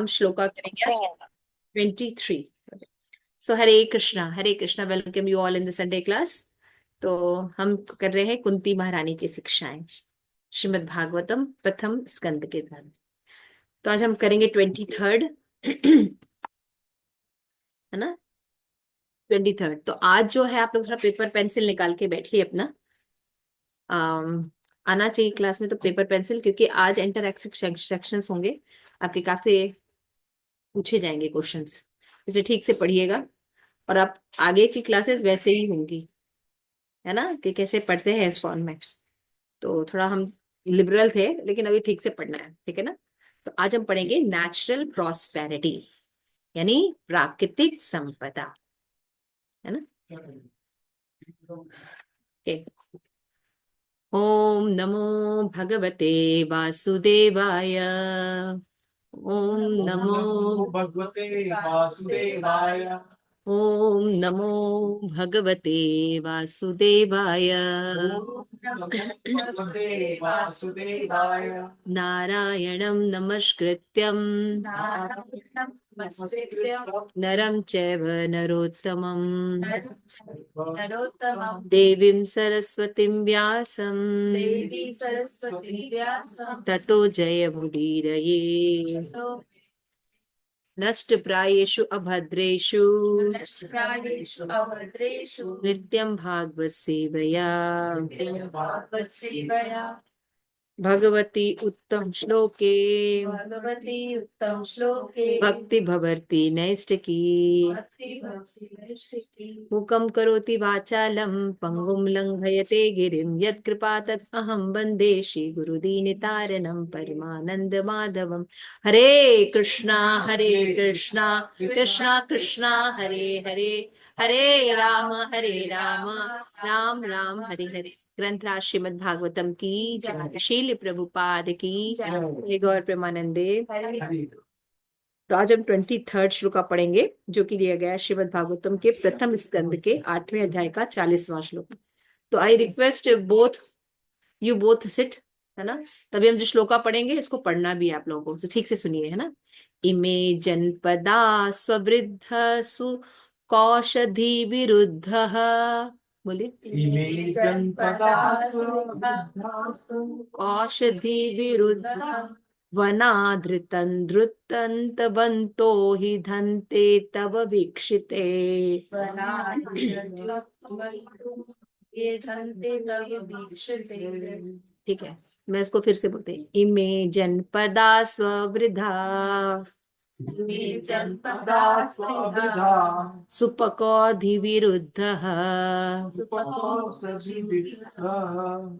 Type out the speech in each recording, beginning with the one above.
हम श्लोका करेंगे 23। So Hare Krishna, welcome you all in the Sunday class. तो हम कर रहे हैं कुंती महारानी की शिक्षाएं, श्रीमद् भागवतम प्रथम स्कंद के धर्म। तो आज हम करेंगे 23rd है ना, 23rd। तो आज जो है आप लोग थोड़ा पेपर पेंसिल निकाल के बैठिए अपना। आना चाहिए क्लास में तो पेपर पेंसिल, क्योंकि आज इंटरएक्टिव सेक्शंस होंगे आपके, काफी पूछे जाएंगे क्वेश्चंस। इसे ठीक से पढ़िएगा और आप आगे की क्लासेस वैसे ही होंगी, है ना, कि कैसे पढ़ते हैं इस फॉर्म में। तो थोड़ा हम लिबरल थे, लेकिन अभी ठीक से पढ़ना है, ठीक है ना। तो आज हम पढ़ेंगे नेचुरल प्रॉस्पेरिटी, यानी प्राकृतिक संपदा, है ना। Okay. ओम नमो भगवते वासुदेवाय। ओम नमो भगवते वासुदेवाय। ओम नमो भगवते वासुदेवाय। भगवते वासुदेवाय। नारायणं नमस्कृत्यं नरं चैव नरोत्तमं देवीं सरस्वतीं व्यासं ततो जयमुदीरये। नष्टप्रायेषु अभद्रेषु नित्यं भागवत सेवया भगवती उत्तम श्लोके भक्ति भवति नैष्टिकी मुखं करोति वाचालं पंगुं लंघयते गिरिं यत्कृपा तत् अहं वन्दे श्री गुरुदीनतारणं परमानंद माधवम। हरे कृष्णा कृष्णा कृष्णा हरे हरे, हरे राम राम राम हरे हरे। ग्रंथराज श्रीमद् भागवतम की जय, शील प्रभुपाद की जय, गौर प्रेमानंदे। तो आज हम 23rd श्लोका पढ़ेंगे, जो कि दिया गया है श्रीमद् भागवतम के प्रथम स्कंद के 8वें अध्याय का 40वां श्लोक। तो I request both you both sit, है ना। तभी हम जो श्लोका पढ़ेंगे इसको पढ़ना भी है आप लोगों को, तो ठीक से सुनिए, है ना। इमे जनपदा स्ववृद्ध सु कौशधि विरुद्ध, बोलिए। इमे जनपदासु औषधि विरुद्ध वनाधृतं धृतन्तवन्तो हि धन्ते तव वीक्षिते। ठीक है, मैं इसको फिर से बोलते हैं। इमे जनपदा स्ववृद्धा जनपदासु वृद्धा सुपकौधिविरुद्धः सुपकौषधिविद्धः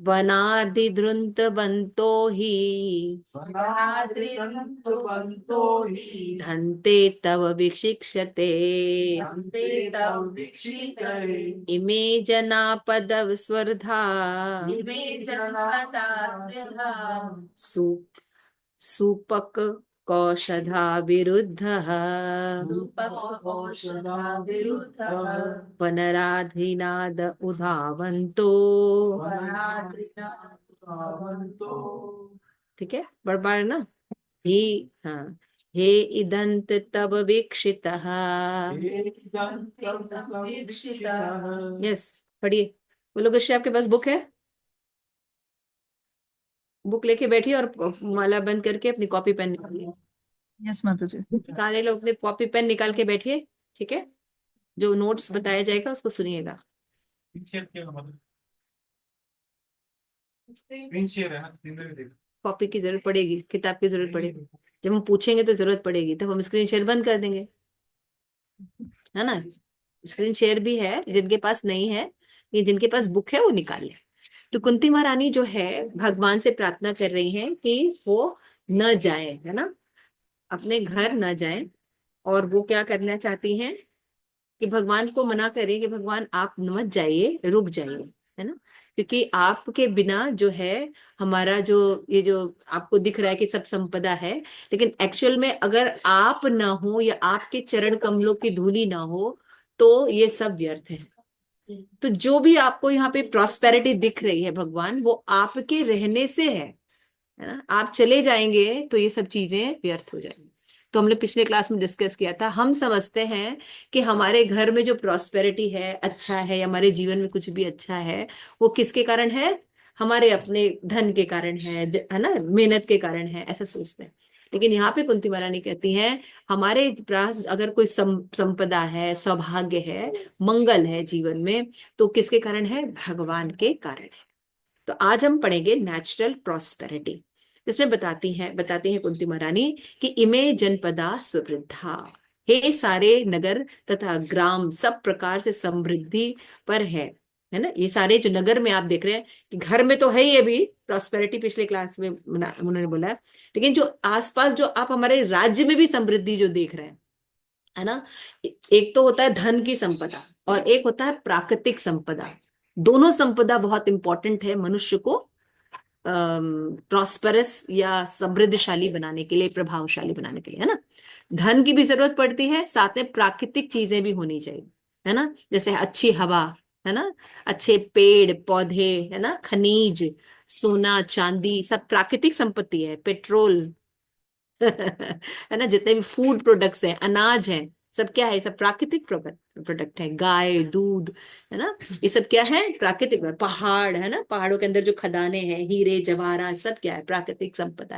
वनाधिधृन्तवन्तो हि वनाद्रिदन्तवन्तो हि धन्ते तव विशिक्षते। धन्ते तव वीक्षिते। इमे जना पदस्वर्धा इमे जनाः सु सुपक कौशधा विरुद्धः सुपकौषधाविरुद्धः वनराधिनाद उधावन्तो। वनाद्रिदन्तवन्तो ठीक है, बड़बाड़ ना। हे, हाँ, हे इदंत तव वीक्षितः। यस, पढ़िए। बोलो गुस्से, आपके पास बुक है? बुक लेके बैठिए और माला बंद करके अपनी कॉपी पेन निकालिए। यस माता जी। सारे लोग अपने कॉपी पेन निकाल के बैठिए, ठीक है। जो नोट्स बताया जाएगा उसको सुनिएगा। कॉपी की जरूरत पड़ेगी, किताब की जरूरत पड़ेगी। जब हम पूछेंगे तो जरूरत पड़ेगी, तब हम स्क्रीन शेयर बंद कर देंगे, है ना। स्क्रीन शेयर भी है, जिनके पास नहीं है, ये जिनके पास बुक है वो निकाल ले। तो कुंती महारानी जो है भगवान से प्रार्थना कर रही हैं कि वो न जाए, है ना, अपने घर न जाए। और वो क्या करना चाहती हैं कि भगवान को मना करें कि भगवान आप मत जाइए, रुक जाइए, है ना। क्योंकि आपके बिना जो है हमारा जो ये जो आपको दिख रहा है कि सब संपदा है, लेकिन एक्चुअल में अगर आप ना हो या आपके चरण कमलों की धूली ना हो तो ये सब व्यर्थ है। तो जो भी आपको यहाँ पे प्रॉस्पेरिटी दिख रही है भगवान, वो आपके रहने से है ना। आप चले जाएंगे तो ये सब चीजें व्यर्थ हो जाएंगी। तो हमने पिछले क्लास में डिस्कस किया था, हम समझते हैं कि हमारे घर में जो प्रॉस्पेरिटी है, अच्छा है, या हमारे जीवन में कुछ भी अच्छा है, वो किसके कारण है? हमारे अपने धन के कारण है ना, मेहनत के कारण है, ऐसा सोचते हैं। लेकिन यहाँ पे कुंती महारानी कहती हैं, हमारे पास अगर कोई संपदा है, सौभाग्य है, मंगल है जीवन में, तो किसके कारण है? भगवान के कारण है। तो आज हम पढ़ेंगे नेचुरल प्रॉस्पेरिटी। इसमें बताती हैं कुंती महारानी कि इमे जनपदा स्वृद्धा, हे सारे नगर तथा ग्राम सब प्रकार से समृद्धि पर है ना। ये सारे जो नगर में आप देख रहे हैं कि घर में तो है ही अभी प्रॉस्पेरिटी, पिछले क्लास में उन्होंने बोला है, लेकिन जो आसपास जो आप हमारे राज्य में भी समृद्धि जो देख रहे हैं, है ना, एक तो होता है धन की संपदा और एक होता है प्राकृतिक संपदा। दोनों संपदा बहुत इंपॉर्टेंट है मनुष्य को प्रॉस्परस या समृद्धशाली बनाने के लिए, प्रभावशाली बनाने के लिए, है ना। धन की भी जरूरत पड़ती है, साथ में प्राकृतिक चीजें भी होनी चाहिए, है ना, जैसे अच्छी हवा, है ना, अच्छे पेड़ पौधे, है ना, खनिज, सोना चांदी, सब प्राकृतिक संपत्ति है। पेट्रोल है ना, जितने भी फूड प्रोडक्ट्स हैं, अनाज है, सब क्या है? सब प्राकृतिक प्रोडक्ट है। गाय दूध, है ना, ये सब क्या है? प्राकृतिक। पहाड़, है ना, पहाड़ों के अंदर जो खदानें हैं, हीरे जवाहरात, सब क्या है? प्राकृतिक संपदा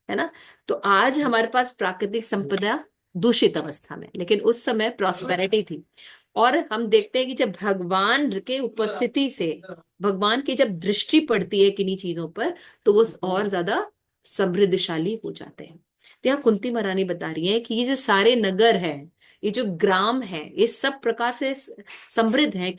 है ना। तो आज हमारे पास प्राकृतिक संपदा दूषित अवस्था में, लेकिन उस समय प्रॉस्पेरिटी थी। और हम देखते हैं कि जब भगवान के उपस्थिति से, भगवान की जब दृष्टि पड़ती है किन्हीं चीजों पर, तो वो और ज्यादा समृद्धशाली हो जाते हैं। तो यहाँ कुंती महारानी बता रही है कि ये जो सारे नगर है, ये जो ग्राम है, ये सब प्रकार से समृद्ध है,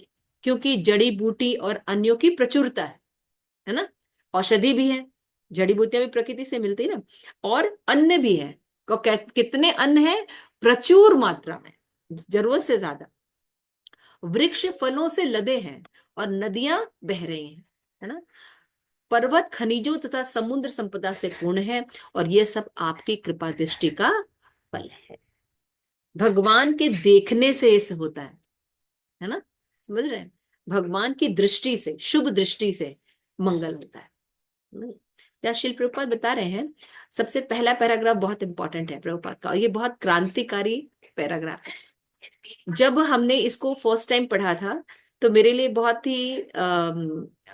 क्योंकि जड़ी बूटी और अन्यों की प्रचुरता है ना। औषधि भी है, जड़ी बूटियां भी प्रकृति से मिलती है ना, और अन्न भी है। कितने अन्न है? प्रचुर मात्रा में, जरूरत से ज्यादा। वृक्ष फलों से लदे हैं और नदियां बह रही हैं, है ना। पर्वत खनिजों तथा समुद्र संपदा से पूर्ण है, और ये सब आपकी कृपा दृष्टि का फल है। भगवान के देखने से इसे होता है ना, समझ रहे हैं? भगवान की दृष्टि से, शुभ दृष्टि से मंगल होता है। क्या शिल प्रभुपाद बता रहे हैं? सबसे पहला पैराग्राफ बहुत इंपॉर्टेंट है प्रभुपाद का, और ये बहुत क्रांतिकारी पैराग्राफ है। जब हमने इसको फर्स्ट टाइम पढ़ा था, तो मेरे लिए बहुत ही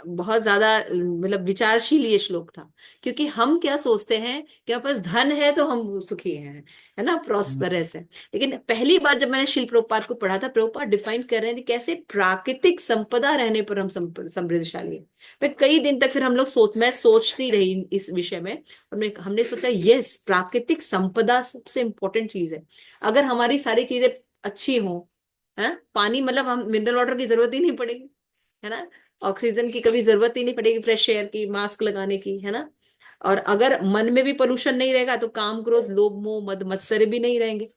बहुत ज्यादा मतलब विचारशील ये श्लोक था। क्योंकि हम क्या सोचते हैं कि हमारे पास धन है तो हम सुखी हैं, है ना, प्रॉस्परस है। लेकिन पहली बार जब मैंने शिल प्रभुपाद को पढ़ा था, प्रभुपाद डिफाइन कर रहे थे कैसे प्राकृतिक संपदा रहने पर हम समृद्धशाली है। मैं कई दिन तक फिर हम लोग मैं सोचती रही इस विषय में, और हमने सोचा यस, प्राकृतिक संपदा सबसे इंपॉर्टेंट चीज है। अगर हमारी सारी चीजें अच्छी हो, है, पानी मतलब हम मिनरल वाटर की जरूरत ही नहीं पड़ेगी, है ना, ऑक्सीजन की कभी जरूरत ही नहीं पड़ेगी, फ्रेश एयर की, मास्क लगाने की, है ना। और अगर मन में भी पोल्यूशन नहीं रहेगा, तो काम क्रोध लोभ मोह मद मत्सर भी नहीं रहेंगे।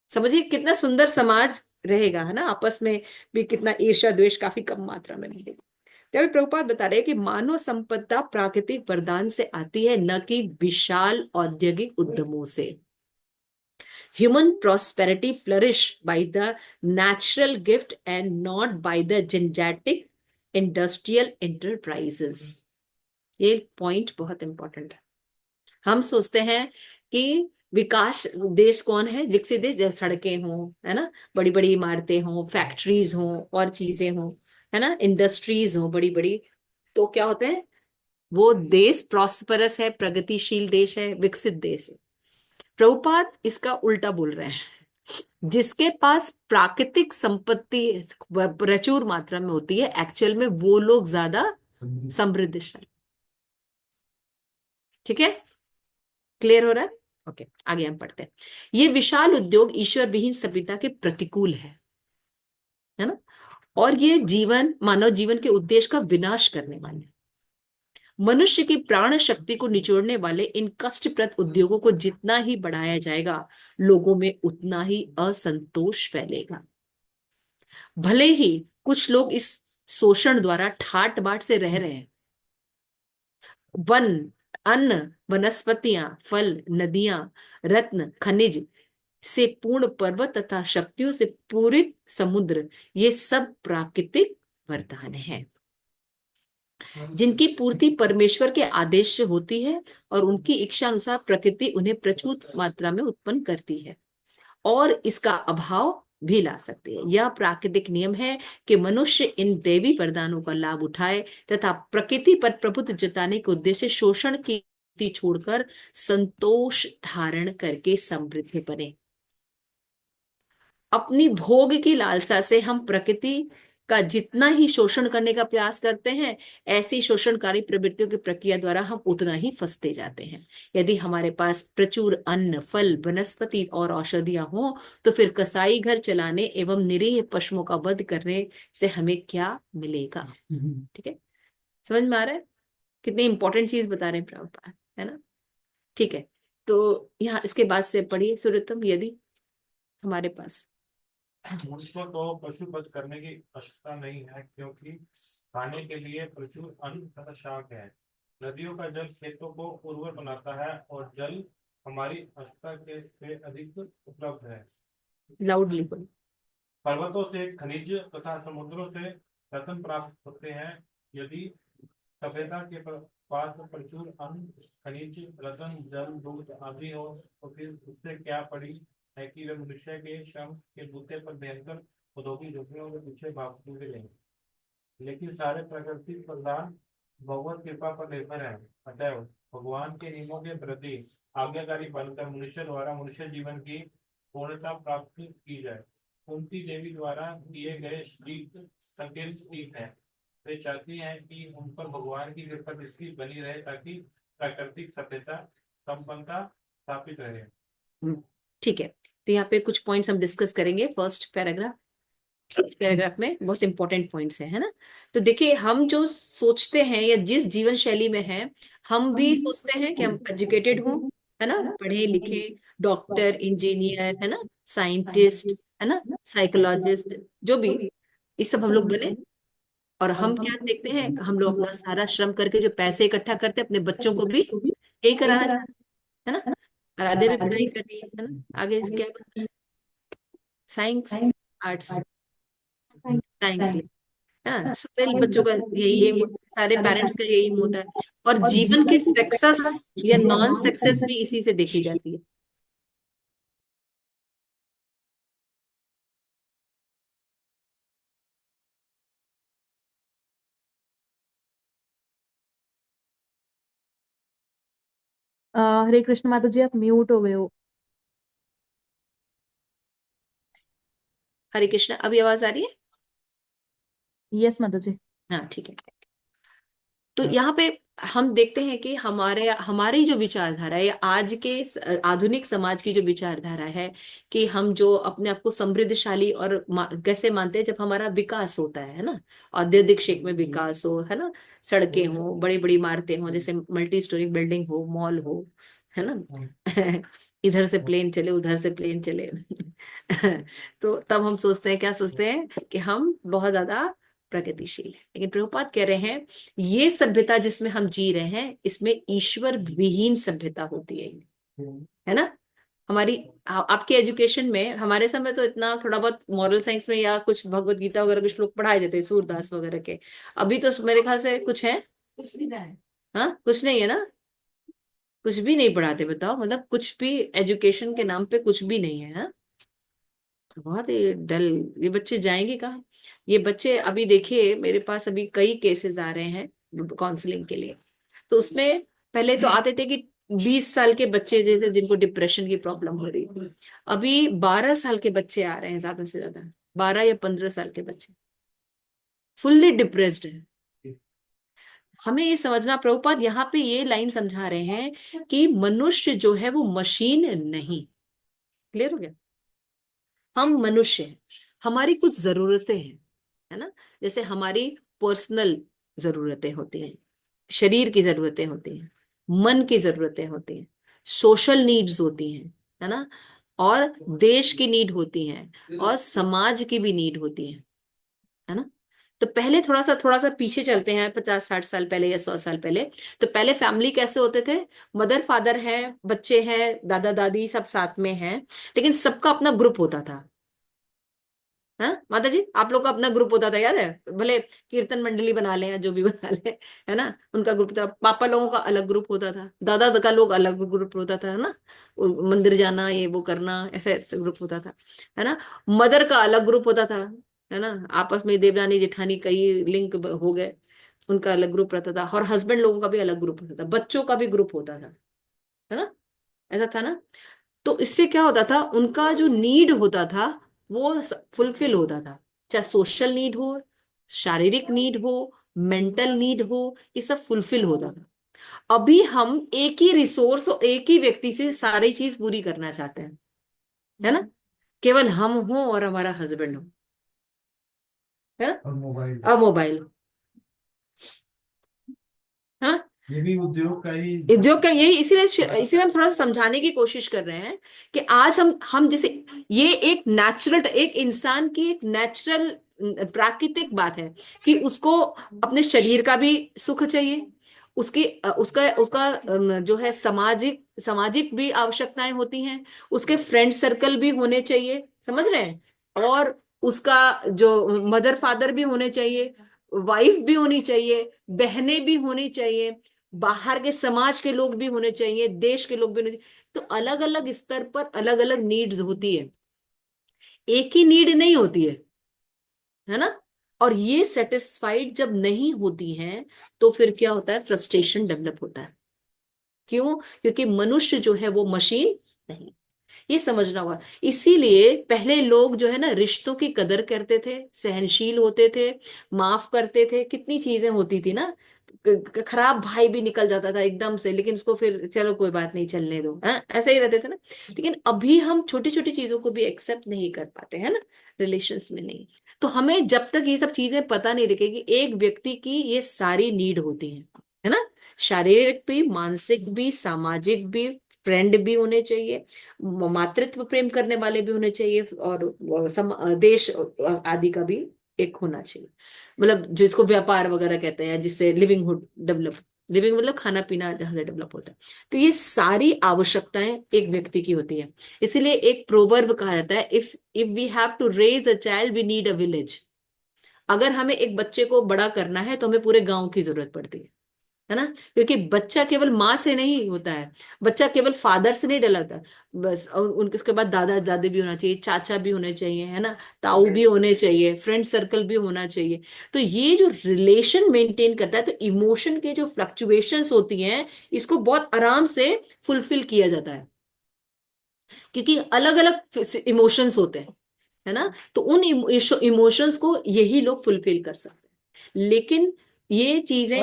समझिए कितना सुंदर समाज रहेगा, है ना। आपस में भी कितना ईर्ष्या द्वेष काफी कम मात्रा में मिलेगा। तभी प्रभुपाद बता रहे हैं कि मानव संपदा प्राकृतिक वरदान से आती है, न कि विशाल औद्योगिक उद्यमों से। Human prosperity flourish by the natural gift and not by the genetic industrial enterprises. ये पॉइंट बहुत इंपॉर्टेंट है। हम सोचते हैं कि विकास देश कौन है? विकसित देश, जैसे सड़कें हों, है ना, बड़ी बड़ी इमारतें हों, फैक्ट्रीज हों, और चीजें हों, है ना, इंडस्ट्रीज हों बड़ी बड़ी, तो क्या होते हैं? वो देश प्रॉस्परस है, प्रगतिशील देश है, विकसित देश है। प्रभुपाद इसका उल्टा बोल रहे हैं। जिसके पास प्राकृतिक संपत्ति प्रचुर मात्रा में होती है, एक्चुअल में वो लोग ज्यादा समृद्धशाली। ठीक है, क्लियर हो रहा है? ओके, आगे हम पढ़ते हैं। ये विशाल उद्योग ईश्वर विहीन सभ्यता के प्रतिकूल है ना, और ये जीवन, मानव जीवन के उद्देश्य का विनाश करने वाले, मनुष्य की प्राण शक्ति को निचोड़ने वाले इन कष्टप्रद उद्योगों को जितना ही बढ़ाया जाएगा, लोगों में उतना ही असंतोष फैलेगा। भले ही कुछ लोग इस शोषण द्वारा ठाट बाट से रह रहे हैं। वन, अन्न, वनस्पतियां, फल, नदियां, रत्न, खनिज से पूर्ण पर्वत तथा शक्तियों से पूरित समुद्र, ये सब प्राकृतिक वरदान है। जिनकी पूर्ति परमेश्वर के आदेश से होती है और उनकी इच्छा अनुसार प्रकृति उन्हें प्रचुर मात्रा में उत्पन्न करती है और इसका अभाव भी ला सकती है। यह प्राकृतिक नियम है कि मनुष्य इन दैवी वरदानों का लाभ उठाए तथा प्रकृति पर प्रभुत्व जताने के उद्देश्य से शोषण की नीति छोड़कर संतोष धारण करके समृद्ध बने। अपनी भोग की लालसा से हम प्रकृति का जितना ही शोषण करने का प्रयास करते हैं, ऐसी शोषणकारी प्रवृत्तियों की प्रक्रिया द्वारा हम उतना ही फंसते जाते हैं। यदि हमारे पास प्रचुर अन्न, फल, वनस्पति और औषधियां हो तो फिर कसाई घर चलाने एवं निरीह पशुओं का वध करने से हमें क्या मिलेगा? ठीक है, समझ में आ रहा है? कितनी इंपॉर्टेंट चीज बता रहे हैं प्रभुपाद, है ना? ठीक है, तो यहाँ इसके बाद से पढ़िए सुरतम। यदि हमारे पास मनुष्यों को पशुवध करने की आवश्यकता नहीं है, क्योंकि खाने के लिए प्रचुर अन्न तथा शाक है। नदियों का जल खेतों को उर्वर बनाता है और जल हमारी आवश्यकता के से अधिक उपलब्ध है। लाउडली बोलो। पर्वतों से खनिज तथा समुद्रों से रत्न प्राप्त होते हैं। यदि सभ्यता के पास प्रचुर अन्न, खनिज, रत्न, जल, दूध आदि हो तो फिर उससे क्या पड़ी है कि वे मनुष्य के श्रम के बूते पर भयंकर औद्योगिक झुग्गियों के पीछे भागते रहे। लेकिन सारे प्राकृतिक प्रदान भगवत कृपा पर निर्भर है। अतएव भगवान के नियमों के प्रति आज्ञाकारी बनकर मनुष्य द्वारा मनुष्य जीवन की पूर्णता प्राप्त की जाए। कुंती देवी द्वारा किए गए संकेत ठीक है। वे चाहती हैं कि उन पर भगवान की कृपा दृष्टि बनी रहे ताकि प्राकृतिक सभ्यता संपन्नता स्थापित रहे। ठीक है, तो यहाँ पे कुछ पॉइंट्स हम डिस्कस करेंगे। फर्स्ट पैराग्राफ, इस पैराग्राफ में बहुत इंपॉर्टेंट पॉइंट्स है ना? तो देखिए, हम जो सोचते हैं या जिस जीवन शैली में हैं, हम भी सोचते हैं कि हम एजुकेटेड हों, है ना, पढ़े लिखे, डॉक्टर, इंजीनियर, है ना, साइंटिस्ट, है ना, साइकोलॉजिस्ट, जो भी, ये सब हम लोग बने। और हम क्या देखते हैं, हम लोग अपना सारा श्रम करके जो पैसे इकट्ठा करते हैं, अपने बच्चों को भी यही कराना चाहते हैं, है ना? और आधे भी पढ़ाई करनी है ना, आगे क्या, साइंस, आर्ट्स, साइंस, हाँ, सारे बच्चों का यही एम होता है, सारे पेरेंट्स का यही एम होता है। और जीवन की सक्सेस या नॉन सक्सेस भी इसी से देखी जाती है। हरे कृष्ण माता जी, आप म्यूट हो गए हो। हरे कृष्ण, अभी आवाज आ रही है? यस माता जी। हाँ, ठीक है। तो यहाँ पे हम देखते हैं कि हमारी जो विचारधारा है, या आज के आधुनिक समाज की जो विचारधारा है, कि हम जो अपने आप को समृद्धशाली और कैसे मानते हैं, जब हमारा विकास होता है ना, औद्योगिक क्षेत्र में विकास हो, है ना, सड़कें हो, बड़ी बड़ी इमारतें हो, जैसे मल्टी स्टोरी बिल्डिंग हो, मॉल हो, है ना, इधर से प्लेन चले, उधर से प्लेन चले, तो तब हम सोचते हैं, क्या सोचते हैं कि हम बहुत ज्यादा प्रगतिशील है। लेकिन प्रभुपाद कह रहे हैं, ये सभ्यता जिसमें हम जी रहे हैं, इसमें ईश्वर विहीन सभ्यता होती है ना? हमारी आपके एजुकेशन में, हमारे समय तो इतना थोड़ा बहुत मॉरल साइंस में या कुछ भगवत गीता वगैरह के श्लोक पढ़ाए जाते हैं, सूरदास वगैरह के। अभी तो मेरे ख्याल से कुछ है, कुछ भी नहीं है। हाँ, कुछ नहीं है ना, कुछ भी नहीं पढ़ाते, बताओ, मतलब कुछ भी एजुकेशन के नाम पे कुछ भी नहीं है, हाँ? तो बहुत ही डल, ये बच्चे जाएंगे कहाँ? ये बच्चे, अभी देखिए, मेरे पास अभी कई केसेस आ रहे हैं काउंसलिंग के लिए। तो उसमें पहले तो आते थे कि 20 साल के बच्चे जैसे जिनको डिप्रेशन की प्रॉब्लम हो रही थी, अभी 12 साल के बच्चे आ रहे हैं, ज्यादा से ज्यादा 12 या 15 साल के बच्चे फुल्ली डिप्रेस्ड है। हमें ये समझना, प्रभुपाद यहाँ पे ये लाइन समझा रहे हैं कि मनुष्य जो है वो मशीन नहीं। क्लियर हो गया? हम मनुष्य हैं, हमारी कुछ जरूरतें हैं, है ना? जैसे हमारी पर्सनल जरूरतें होती हैं, शरीर की जरूरतें होती हैं, मन की जरूरतें होती हैं, सोशल नीड्स होती हैं, है ना, और देश की नीड होती हैं, और समाज की भी नीड होती है ना? तो पहले थोड़ा सा पीछे चलते हैं, 50-60 साल पहले या 100 साल पहले। तो पहले फैमिली कैसे होते थे? मदर फादर है, बच्चे हैं, दादा दादी सब साथ में हैं, लेकिन सबका अपना ग्रुप होता था, हाँ माता जी, आप लोग का अपना ग्रुप होता था, याद है? भले कीर्तन मंडली बना ले या जो भी बना ले, है ना, उनका ग्रुप था। पापा लोगों का अलग ग्रुप होता था, दादा का लोग अलग ग्रुप होता था, है ना, मंदिर जाना ये वो करना, ऐसे ऐसे ग्रुप होता था, है ना। मदर का अलग ग्रुप होता था, है ना, आपस में देवरानी जेठानी कई लिंक हो गए, उनका अलग ग्रुप रहता था। और हस्बैंड लोगों का भी अलग ग्रुप होता था, बच्चों का भी ग्रुप होता था, है ना, ऐसा था ना। तो इससे क्या होता था, उनका जो नीड होता था वो फुलफिल होता था, चाहे सोशल नीड हो, शारीरिक नीड हो, मेंटल नीड हो, ये सब फुलफिल होता था। अभी हम एक ही रिसोर्स और एक ही व्यक्ति से सारी चीज पूरी करना चाहते हैं, है ना, केवल हम हो और हमारा हस्बैंड हो, है ना, अब मोबाइल हो, हाँ। ये भी उद्योग का ही उद्योग का यही, इसीलिए इसीलिए हम थोड़ा सा समझाने की कोशिश कर रहे हैं कि आज हम जैसे, ये एक नेचुरल, एक इंसान की एक नेचुरल प्राकृतिक बात है कि उसको अपने शरीर का भी सुख चाहिए, उसकी उसका उसका जो है सामाजिक सामाजिक भी आवश्यकताएं होती हैं, उसके फ्रेंड सर्कल भी होने चाहिए, समझ रहे हैं, और उसका जो मदर फादर भी होने चाहिए, वाइफ भी होनी चाहिए, बहनें भी होनी चाहिए, बाहर के समाज के लोग भी होने चाहिए, देश के लोग भी होने चाहिए। तो अलग अलग स्तर पर अलग अलग नीड्स होती है, एक ही नीड नहीं होती है ना। और ये सेटिस्फाइड जब नहीं होती हैं तो फिर क्या होता है, फ्रस्ट्रेशन डेवलप होता है। क्यों? क्योंकि मनुष्य जो है वो मशीन नहीं, ये समझना होगा। इसीलिए पहले लोग जो है ना रिश्तों की कदर करते थे, सहनशील होते थे, माफ करते थे, कितनी चीजें होती थी ना। खराब भाई भी निकल जाता था एकदम से, लेकिन उसको फिर चलो कोई बात नहीं, चलने दो, हाँ ऐसे ही रहते थे ना। लेकिन अभी हम छोटी छोटी चीजों को भी एक्सेप्ट नहीं कर पाते हैं ना, रिलेशंस में नहीं। तो हमें जब तक ये सब चीजें पता नहीं रखेगी, एक व्यक्ति की ये सारी नीड होती है ना, शारीरिक भी, मानसिक भी, सामाजिक भी, फ्रेंड भी होने चाहिए, मातृत्व प्रेम करने वाले भी होने चाहिए, और देश आदि का भी एक होना चाहिए, मतलब जिसको व्यापार वगैरह कहते हैं, जिससे लिविंगहुड डेवलप, लिविंग मतलब खाना पीना जहां से डेवलप होता है। तो ये सारी आवश्यकताएं एक व्यक्ति की होती है। इसीलिए एक प्रोवर्ब कहा जाता है, if we have to raise a child we need a village. अगर हमें एक बच्चे को बड़ा करना है तो हमें पूरे गांव की जरूरत पड़ती है ना, क्योंकि बच्चा केवल माँ से नहीं होता है, बच्चा केवल फादर से नहीं डलाता, बस। और उनके उसके बाद दादा दादी भी होना चाहिए, चाचा भी होने चाहिए, है ना, ताऊ भी होने चाहिए, फ्रेंड सर्कल भी होना चाहिए। तो ये जो रिलेशन मेंटेन करता है, तो इमोशन के जो फ्लक्चुएशंस होती हैं, इसको बहुत आराम से फुलफिल किया जाता है, क्योंकि अलग अलग इमोशंस होते हैं, है ना। तो उन इमोशंस को यही लोग फुलफिल कर सकते हैं। लेकिन ये चीजें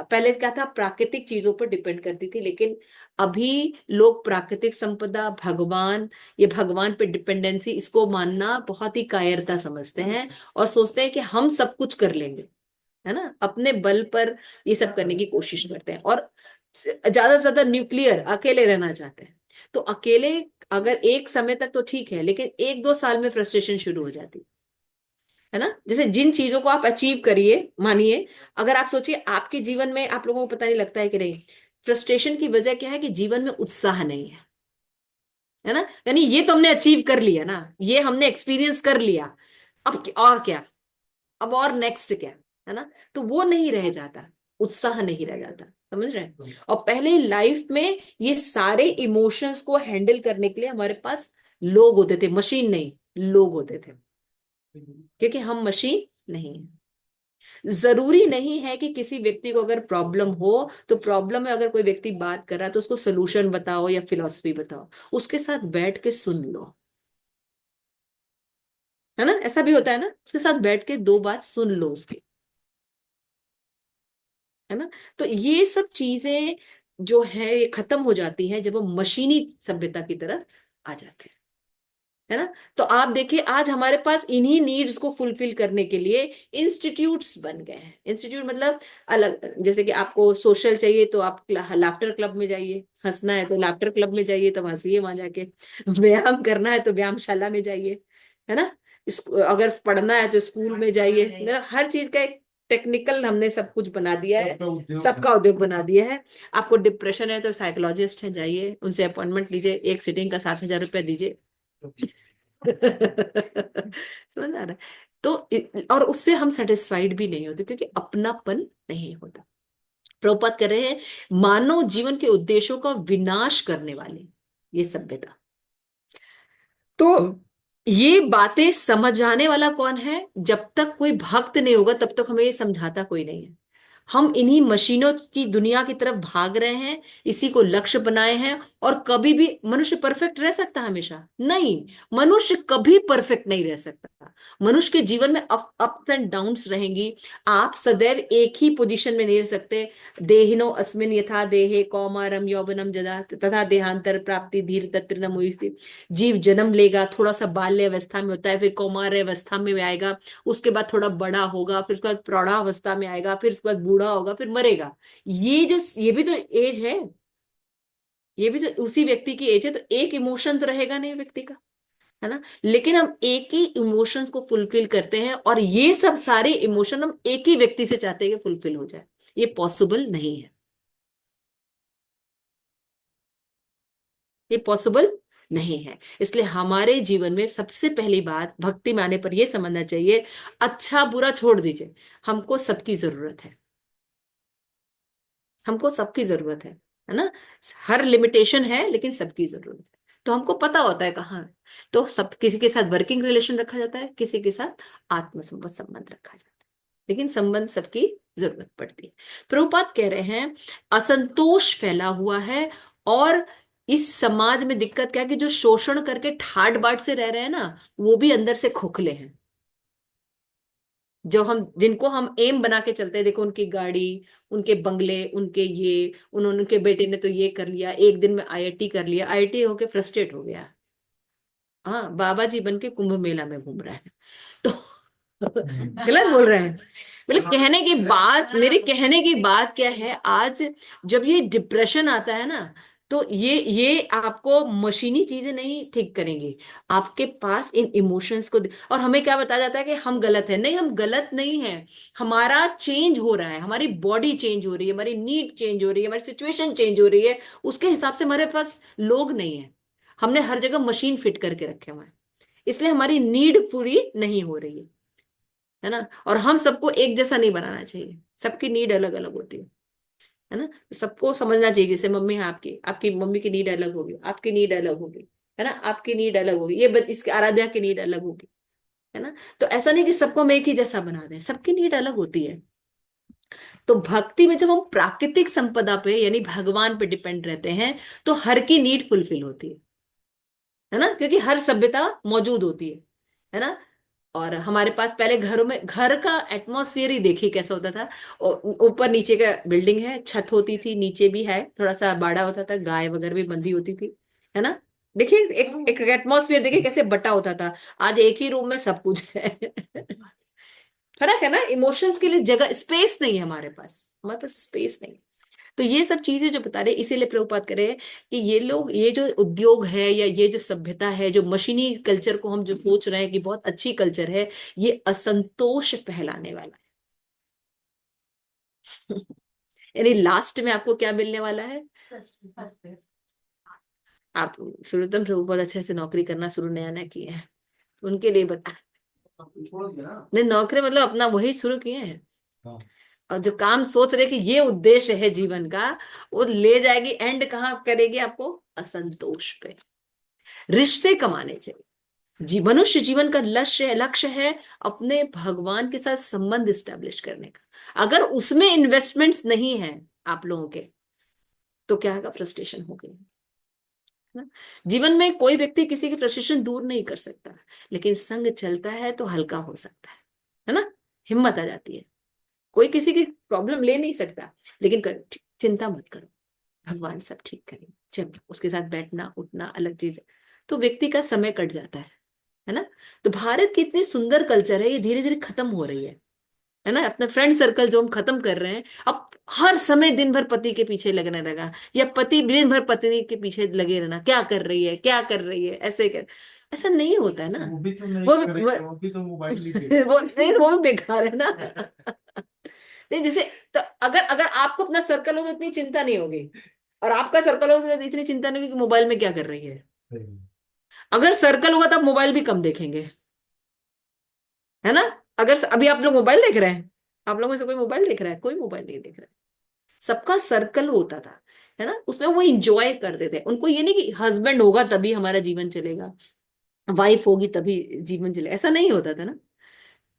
पहले क्या था, प्राकृतिक चीजों पर डिपेंड करती थी, लेकिन अभी लोग प्राकृतिक संपदा, भगवान, ये भगवान पे डिपेंडेंसी, इसको मानना बहुत ही कायरता समझते हैं, और सोचते हैं कि हम सब कुछ कर लेंगे, है ना, अपने बल पर ये सब करने की कोशिश करते हैं, और ज्यादा से ज्यादा न्यूक्लियर अकेले रहना चाहते हैं। तो अकेले अगर एक समय तक तो ठीक है, लेकिन एक दो साल में फ्रस्ट्रेशन शुरू हो जाती है ना। जैसे जिन चीजों को आप अचीव करिए, मानिए, अगर आप सोचिए आपके जीवन में, आप लोगों को पता नहीं लगता है कि नहीं, फ्रस्ट्रेशन की वजह क्या है कि जीवन में उत्साह नहीं है ना, यानी ये तो हमने अचीव कर लिया ना, ये हमने एक्सपीरियंस कर लिया, अब और क्या, अब और नेक्स्ट क्या, है ना। तो वो नहीं रह जाता, उत्साह नहीं रह जाता, समझ रहे हैं। और पहले लाइफ में ये सारे इमोशंस को हैंडल करने के लिए हमारे पास लोग होते थे, मशीन नहीं, लोग होते थे, क्योंकि हम मशीन नहीं है। जरूरी नहीं है कि किसी व्यक्ति को अगर प्रॉब्लम हो, तो प्रॉब्लम में अगर कोई व्यक्ति बात कर रहा है तो उसको सोल्यूशन बताओ या फिलॉसफी बताओ, उसके साथ बैठ के सुन लो, है ना, ऐसा भी होता है ना, उसके साथ बैठ के दो बात सुन लो उसकी, है ना। तो ये सब चीजें जो है ये खत्म हो जाती हैं जब हम मशीनी सभ्यता की तरफ आ जाते हैं, है ना। तो आप देखिए आज हमारे पास इन्हीं नीड्स को फुलफिल करने के लिए इंस्टीट्यूट्स बन गए हैं। इंस्टीट्यूट मतलब अलग, जैसे कि आपको सोशल चाहिए तो आप लाफ्टर क्लब में जाइए, हंसना है तो लाफ्टर क्लब में जाइए, तब हंसिए वहां जाके, व्यायाम करना है तो व्यायामशाला में जाइए, है ना, अगर पढ़ना है तो स्कूल में जाइए, मतलब हर चीज का एक टेक्निकल हमने सब कुछ बना दिया है, सबका उद्योग बना दिया है। आपको डिप्रेशन है तो साइकोलॉजिस्ट है, जाइए उनसे अपॉइंटमेंट लीजिए, एक सिटिंग का 7,000 रुपया दीजिए, समझ आ रहा है? तो और उससे हम सेटिस्फाइड भी नहीं होते क्योंकि अपनापन नहीं होता। प्रभुपाद कर रहे हैं मानव जीवन के उद्देश्यों का विनाश करने वाले ये सभ्यता। तो ये बातें समझ आने वाला कौन है? जब तक कोई भक्त नहीं होगा तब तक हमें ये समझाता कोई नहीं है। हम इन्हीं मशीनों की दुनिया की तरफ भाग रहे हैं, इसी को लक्ष्य बनाए हैं। और कभी भी मनुष्य परफेक्ट रह सकता है? हमेशा नहीं। मनुष्य कभी परफेक्ट नहीं रह सकता। मनुष्य के जीवन में अप्स एंड डाउन्स रहेंगी। आप सदैव एक ही पोजीशन में नहीं रह सकते। देहिनो अस्मिन यथा देहे कौमारम यौवनम जदा तथा देहांतर प्राप्ति धीर तत्र न मुइस्ति। जीव जन्म लेगा, थोड़ा सा बाल्य अवस्था में होता है, फिर कौमार अवस्था में आएगा, उसके बाद थोड़ा बड़ा होगा, फिर उसके बाद प्रौढ़ावस्था में आएगा, फिर उसके बाद बूढ़ा होगा, फिर मरेगा। ये भी तो एज है, ये भी तो उसी व्यक्ति की एज है। तो एक इमोशन तो रहेगा नहीं व्यक्ति का, है ना? लेकिन हम एक ही इमोशंस को फुलफिल करते हैं और ये सब सारे इमोशन हम एक ही व्यक्ति से चाहते हैं कि फुलफिल हो जाए। ये पॉसिबल नहीं है, ये पॉसिबल नहीं है। इसलिए हमारे जीवन में सबसे पहली बात भक्ति में आने पर यह समझना चाहिए, अच्छा बुरा छोड़ दीजिए, हमको सबकी जरूरत है। हमको सबकी जरूरत है ना? हर लिमिटेशन है लेकिन सबकी जरूरत है। तो हमको पता होता है कहाँ। तो सब किसी के साथ वर्किंग रिलेशन रखा जाता है, किसी के साथ आत्मसंबंध संबंध रखा जाता है, लेकिन संबंध सबकी जरूरत पड़ती है। प्रभुपाद कह रहे हैं असंतोष फैला हुआ है। और इस समाज में दिक्कत क्या है कि जो शोषण करके ठाट बाट से रह रहे हैं ना, वो भी अंदर से खोखले हैं। जो हम जिनको हम एम बना के चलते हैं, देखो उनकी गाड़ी, उनके बंगले, उनके ये, उन्होंने उनके बेटे ने तो ये कर लिया, एक दिन में आईआईटी कर लिया, आईआईटी होके फ्रस्ट्रेट हो गया। हाँ, बाबा जी बन के कुंभ मेला में घूम रहा है। तो गलत बोल रहे हैं। मतलब कहने की बात, मेरे कहने की बात क्या है, आज जब ये डिप्रेशन आता है ना, तो ये आपको मशीनी चीजें नहीं ठीक करेंगी। आपके पास इन इमोशंस को और हमें क्या बताया जाता है कि हम गलत है। नहीं, हम गलत नहीं है। हमारा चेंज हो रहा है, हमारी बॉडी चेंज हो रही है, हमारी नीड चेंज हो रही है, हमारी सिचुएशन चेंज हो रही है। उसके हिसाब से हमारे पास लोग नहीं है। हमने हर जगह मशीन फिट करके रखे हुए हैं, इसलिए हमारी नीड पूरी नहीं हो रही है ना? और हम सबको एक जैसा नहीं बनाना चाहिए, सबकी नीड अलग अलग होती है ना? सबको समझना चाहिए, जैसे मम्मी है आपकी, आपकी मम्मी की नीड अलग होगी, आपकी नीड अलग होगी, है ना? आपकी नीड अलग होगी, ये इसकी आराध्या की नीड अलग होगी, है ना? तो ऐसा नहीं कि सबको हम एक ही जैसा बना दें, सबकी नीड अलग होती है। तो भक्ति में जब हम प्राकृतिक संपदा पे यानी भगवान पे डिपेंड रहते हैं, तो हर की नीड फुलफिल होती है ना? क्योंकि हर सभ्यता मौजूद होती है ना? और हमारे पास पहले घरों में घर का एटमॉस्फेयर ही देखिए कैसा होता था। ऊपर नीचे का बिल्डिंग है, छत होती थी, नीचे भी है, थोड़ा सा बाड़ा होता था, गाय वगैरह भी बंधी होती थी, है ना? देखिए एक एक एटमॉस्फेयर देखिए कैसे बटा होता था। आज एक ही रूम में सब कुछ है। फर्क है ना? इमोशंस के लिए जगह, स्पेस नहीं है हमारे पास स्पेस नहीं। तो ये सब चीजें जो बता रहे, इसीलिए प्रभुपाद करे कि ये लोग, ये जो उद्योग है या ये जो सभ्यता है, जो मशीनी कल्चर को हम जो सोच रहे हैं कि बहुत अच्छी कल्चर है, ये असंतोष फैलाने वाला है। यानी लास्ट में आपको क्या मिलने वाला है? आप शुरुतम प्रभु बहुत अच्छे से नौकरी करना शुरू नया नया किए हैं, तो उनके लिए बता। नहीं, नौकरी मतलब अपना वही शुरू किए हैं। और जो काम सोच रहे कि ये उद्देश्य है जीवन का, वो ले जाएगी एंड कहाँ करेगी आपको? असंतोष पे। रिश्ते कमाने चाहिए। मनुष्य जीवन का लक्ष्य है अपने भगवान के साथ संबंध स्टैब्लिश करने का। अगर उसमें इन्वेस्टमेंट्स नहीं है आप लोगों के, तो क्या होगा? फ्रस्ट्रेशन हो गई, है ना? जीवन में कोई व्यक्ति किसी की फ्रस्ट्रेशन दूर नहीं कर सकता, लेकिन संग चलता है तो हल्का हो सकता है ना? हिम्मत आ जाती है। कोई किसी की प्रॉब्लम ले नहीं सकता, लेकिन चिंता मत करो, भगवान सब ठीक करेंगे। जब उसके साथ बैठना उठना अलग चीज है, तो व्यक्ति का समय कट जाता है ना? तो भारत की इतनी सुंदर कल्चर है, ये धीरे धीरे खत्म हो रही है ना? अपना फ्रेंड सर्कल जो हम खत्म कर रहे हैं, अब हर समय दिन भर पति के पीछे लगने लगा, या पति दिन भर पत्नी के पीछे लगे रहना, क्या कर रही है, क्या कर रही है, ऐसे कर। ऐसा नहीं होता है ना? वो भी तो नहीं वो करे, वो, वो भी तो मोबाइल ही वो नहीं, वो भी बेकार है ना। नहीं, जैसे तो अगर अगर आपको अपना सर्कल हो तो इतनी चिंता नहीं होगी, और आपका सर्कल हो तो इतनी चिंता नहीं होगी कि मोबाइल में क्या कर रही है। अगर सर्कल होगा तो आप मोबाइल भी कम देखेंगे, है ना। अगर अभी आप लोग मोबाइल देख रहे हैं, आप लोगों में से कोई मोबाइल देख रहा है? कोई मोबाइल नहीं देख रहा है। सबका सर्कल होता था, है ना, उसमें वो इंजॉय करते थे। उनको ये नहीं कि हस्बैंड होगा तभी हमारा जीवन चलेगा, वाइफ होगी तभी जीवन चलेगा, ऐसा नहीं होता था ना।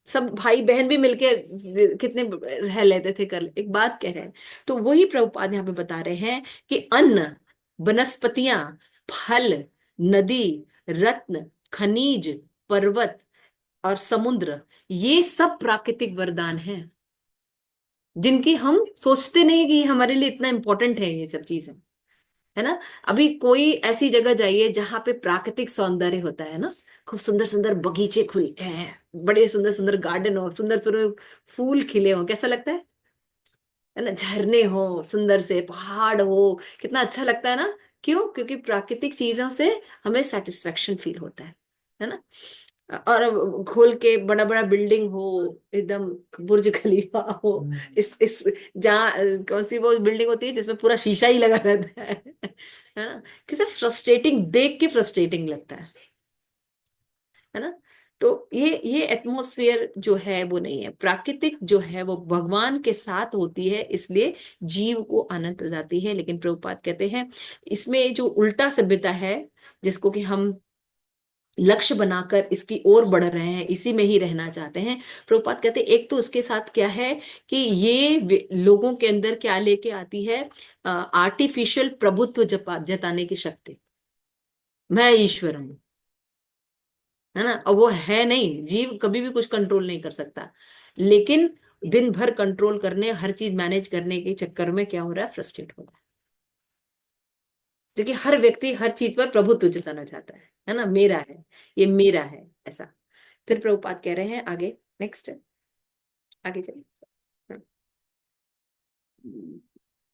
सब भाई बहन भी मिलके कितने रह लेते थे, कर एक बात कह रहे हैं। तो वही प्रभुपाद यहाँ पे बता रहे हैं कि अन्न, वनस्पतियां, फल, नदी, रत्न, खनिज, पर्वत और समुद्र, ये सब प्राकृतिक वरदान हैं, जिनकी हम सोचते नहीं कि ये हमारे लिए इतना इंपॉर्टेंट है, ये सब चीजें, है ना। अभी कोई ऐसी जगह जाइए जहां पे प्राकृतिक सौंदर्य होता है ना, खूब सुंदर सुंदर बगीचे खुले हैं, बड़े सुंदर सुंदर गार्डन हो, सुंदर सुंदर फूल खिले हो, कैसा लगता है ना, झरने हो, सुंदर से पहाड़ हो, कितना अच्छा लगता है ना। क्यों? क्योंकि प्राकृतिक चीजों से हमें सेटिस्फेक्शन फील होता है ना। और खोल के बड़ा बड़ा बिल्डिंग हो, एकदम बुर्ज खलीफा हो, इस जहाँ कौन सी वो बिल्डिंग होती है जिसमें पूरा शीशा ही लगा रहता है ना। कैसे फ्रस्ट्रेटिंग, देख के फ्रस्ट्रेटिंग लगता है ना। तो ये एटमॉस्फेयर जो है वो नहीं है, प्राकृतिक जो है वो भगवान के साथ होती है, इसलिए जीव को आनंद प्रदाती है। लेकिन प्रभुपाद कहते हैं इसमें जो उल्टा सभ्यता है, जिसको कि हम लक्ष्य बनाकर इसकी ओर बढ़ रहे हैं, इसी में ही रहना चाहते हैं, प्रभुपाद कहते हैं एक तो उसके साथ क्या है कि ये लोगों के अंदर क्या लेके आती है, आर्टिफिशियल प्रभुत्व जताने की शक्ति। मैं ईश्वर हूं, है ना, और वो है नहीं, जीव कभी भी कुछ कंट्रोल नहीं कर सकता। लेकिन दिन भर कंट्रोल करने, हर चीज मैनेज करने के चक्कर में क्या हो रहा है, फ्रस्ट्रेट हो रहा है। क्योंकि हर व्यक्ति हर चीज पर प्रभुत्व जताना चाहता है ना, मेरा है, ये मेरा है, ऐसा। फिर प्रभुपाद कह रहे हैं आगे, नेक्स्ट, आगे चलिए। हाँ।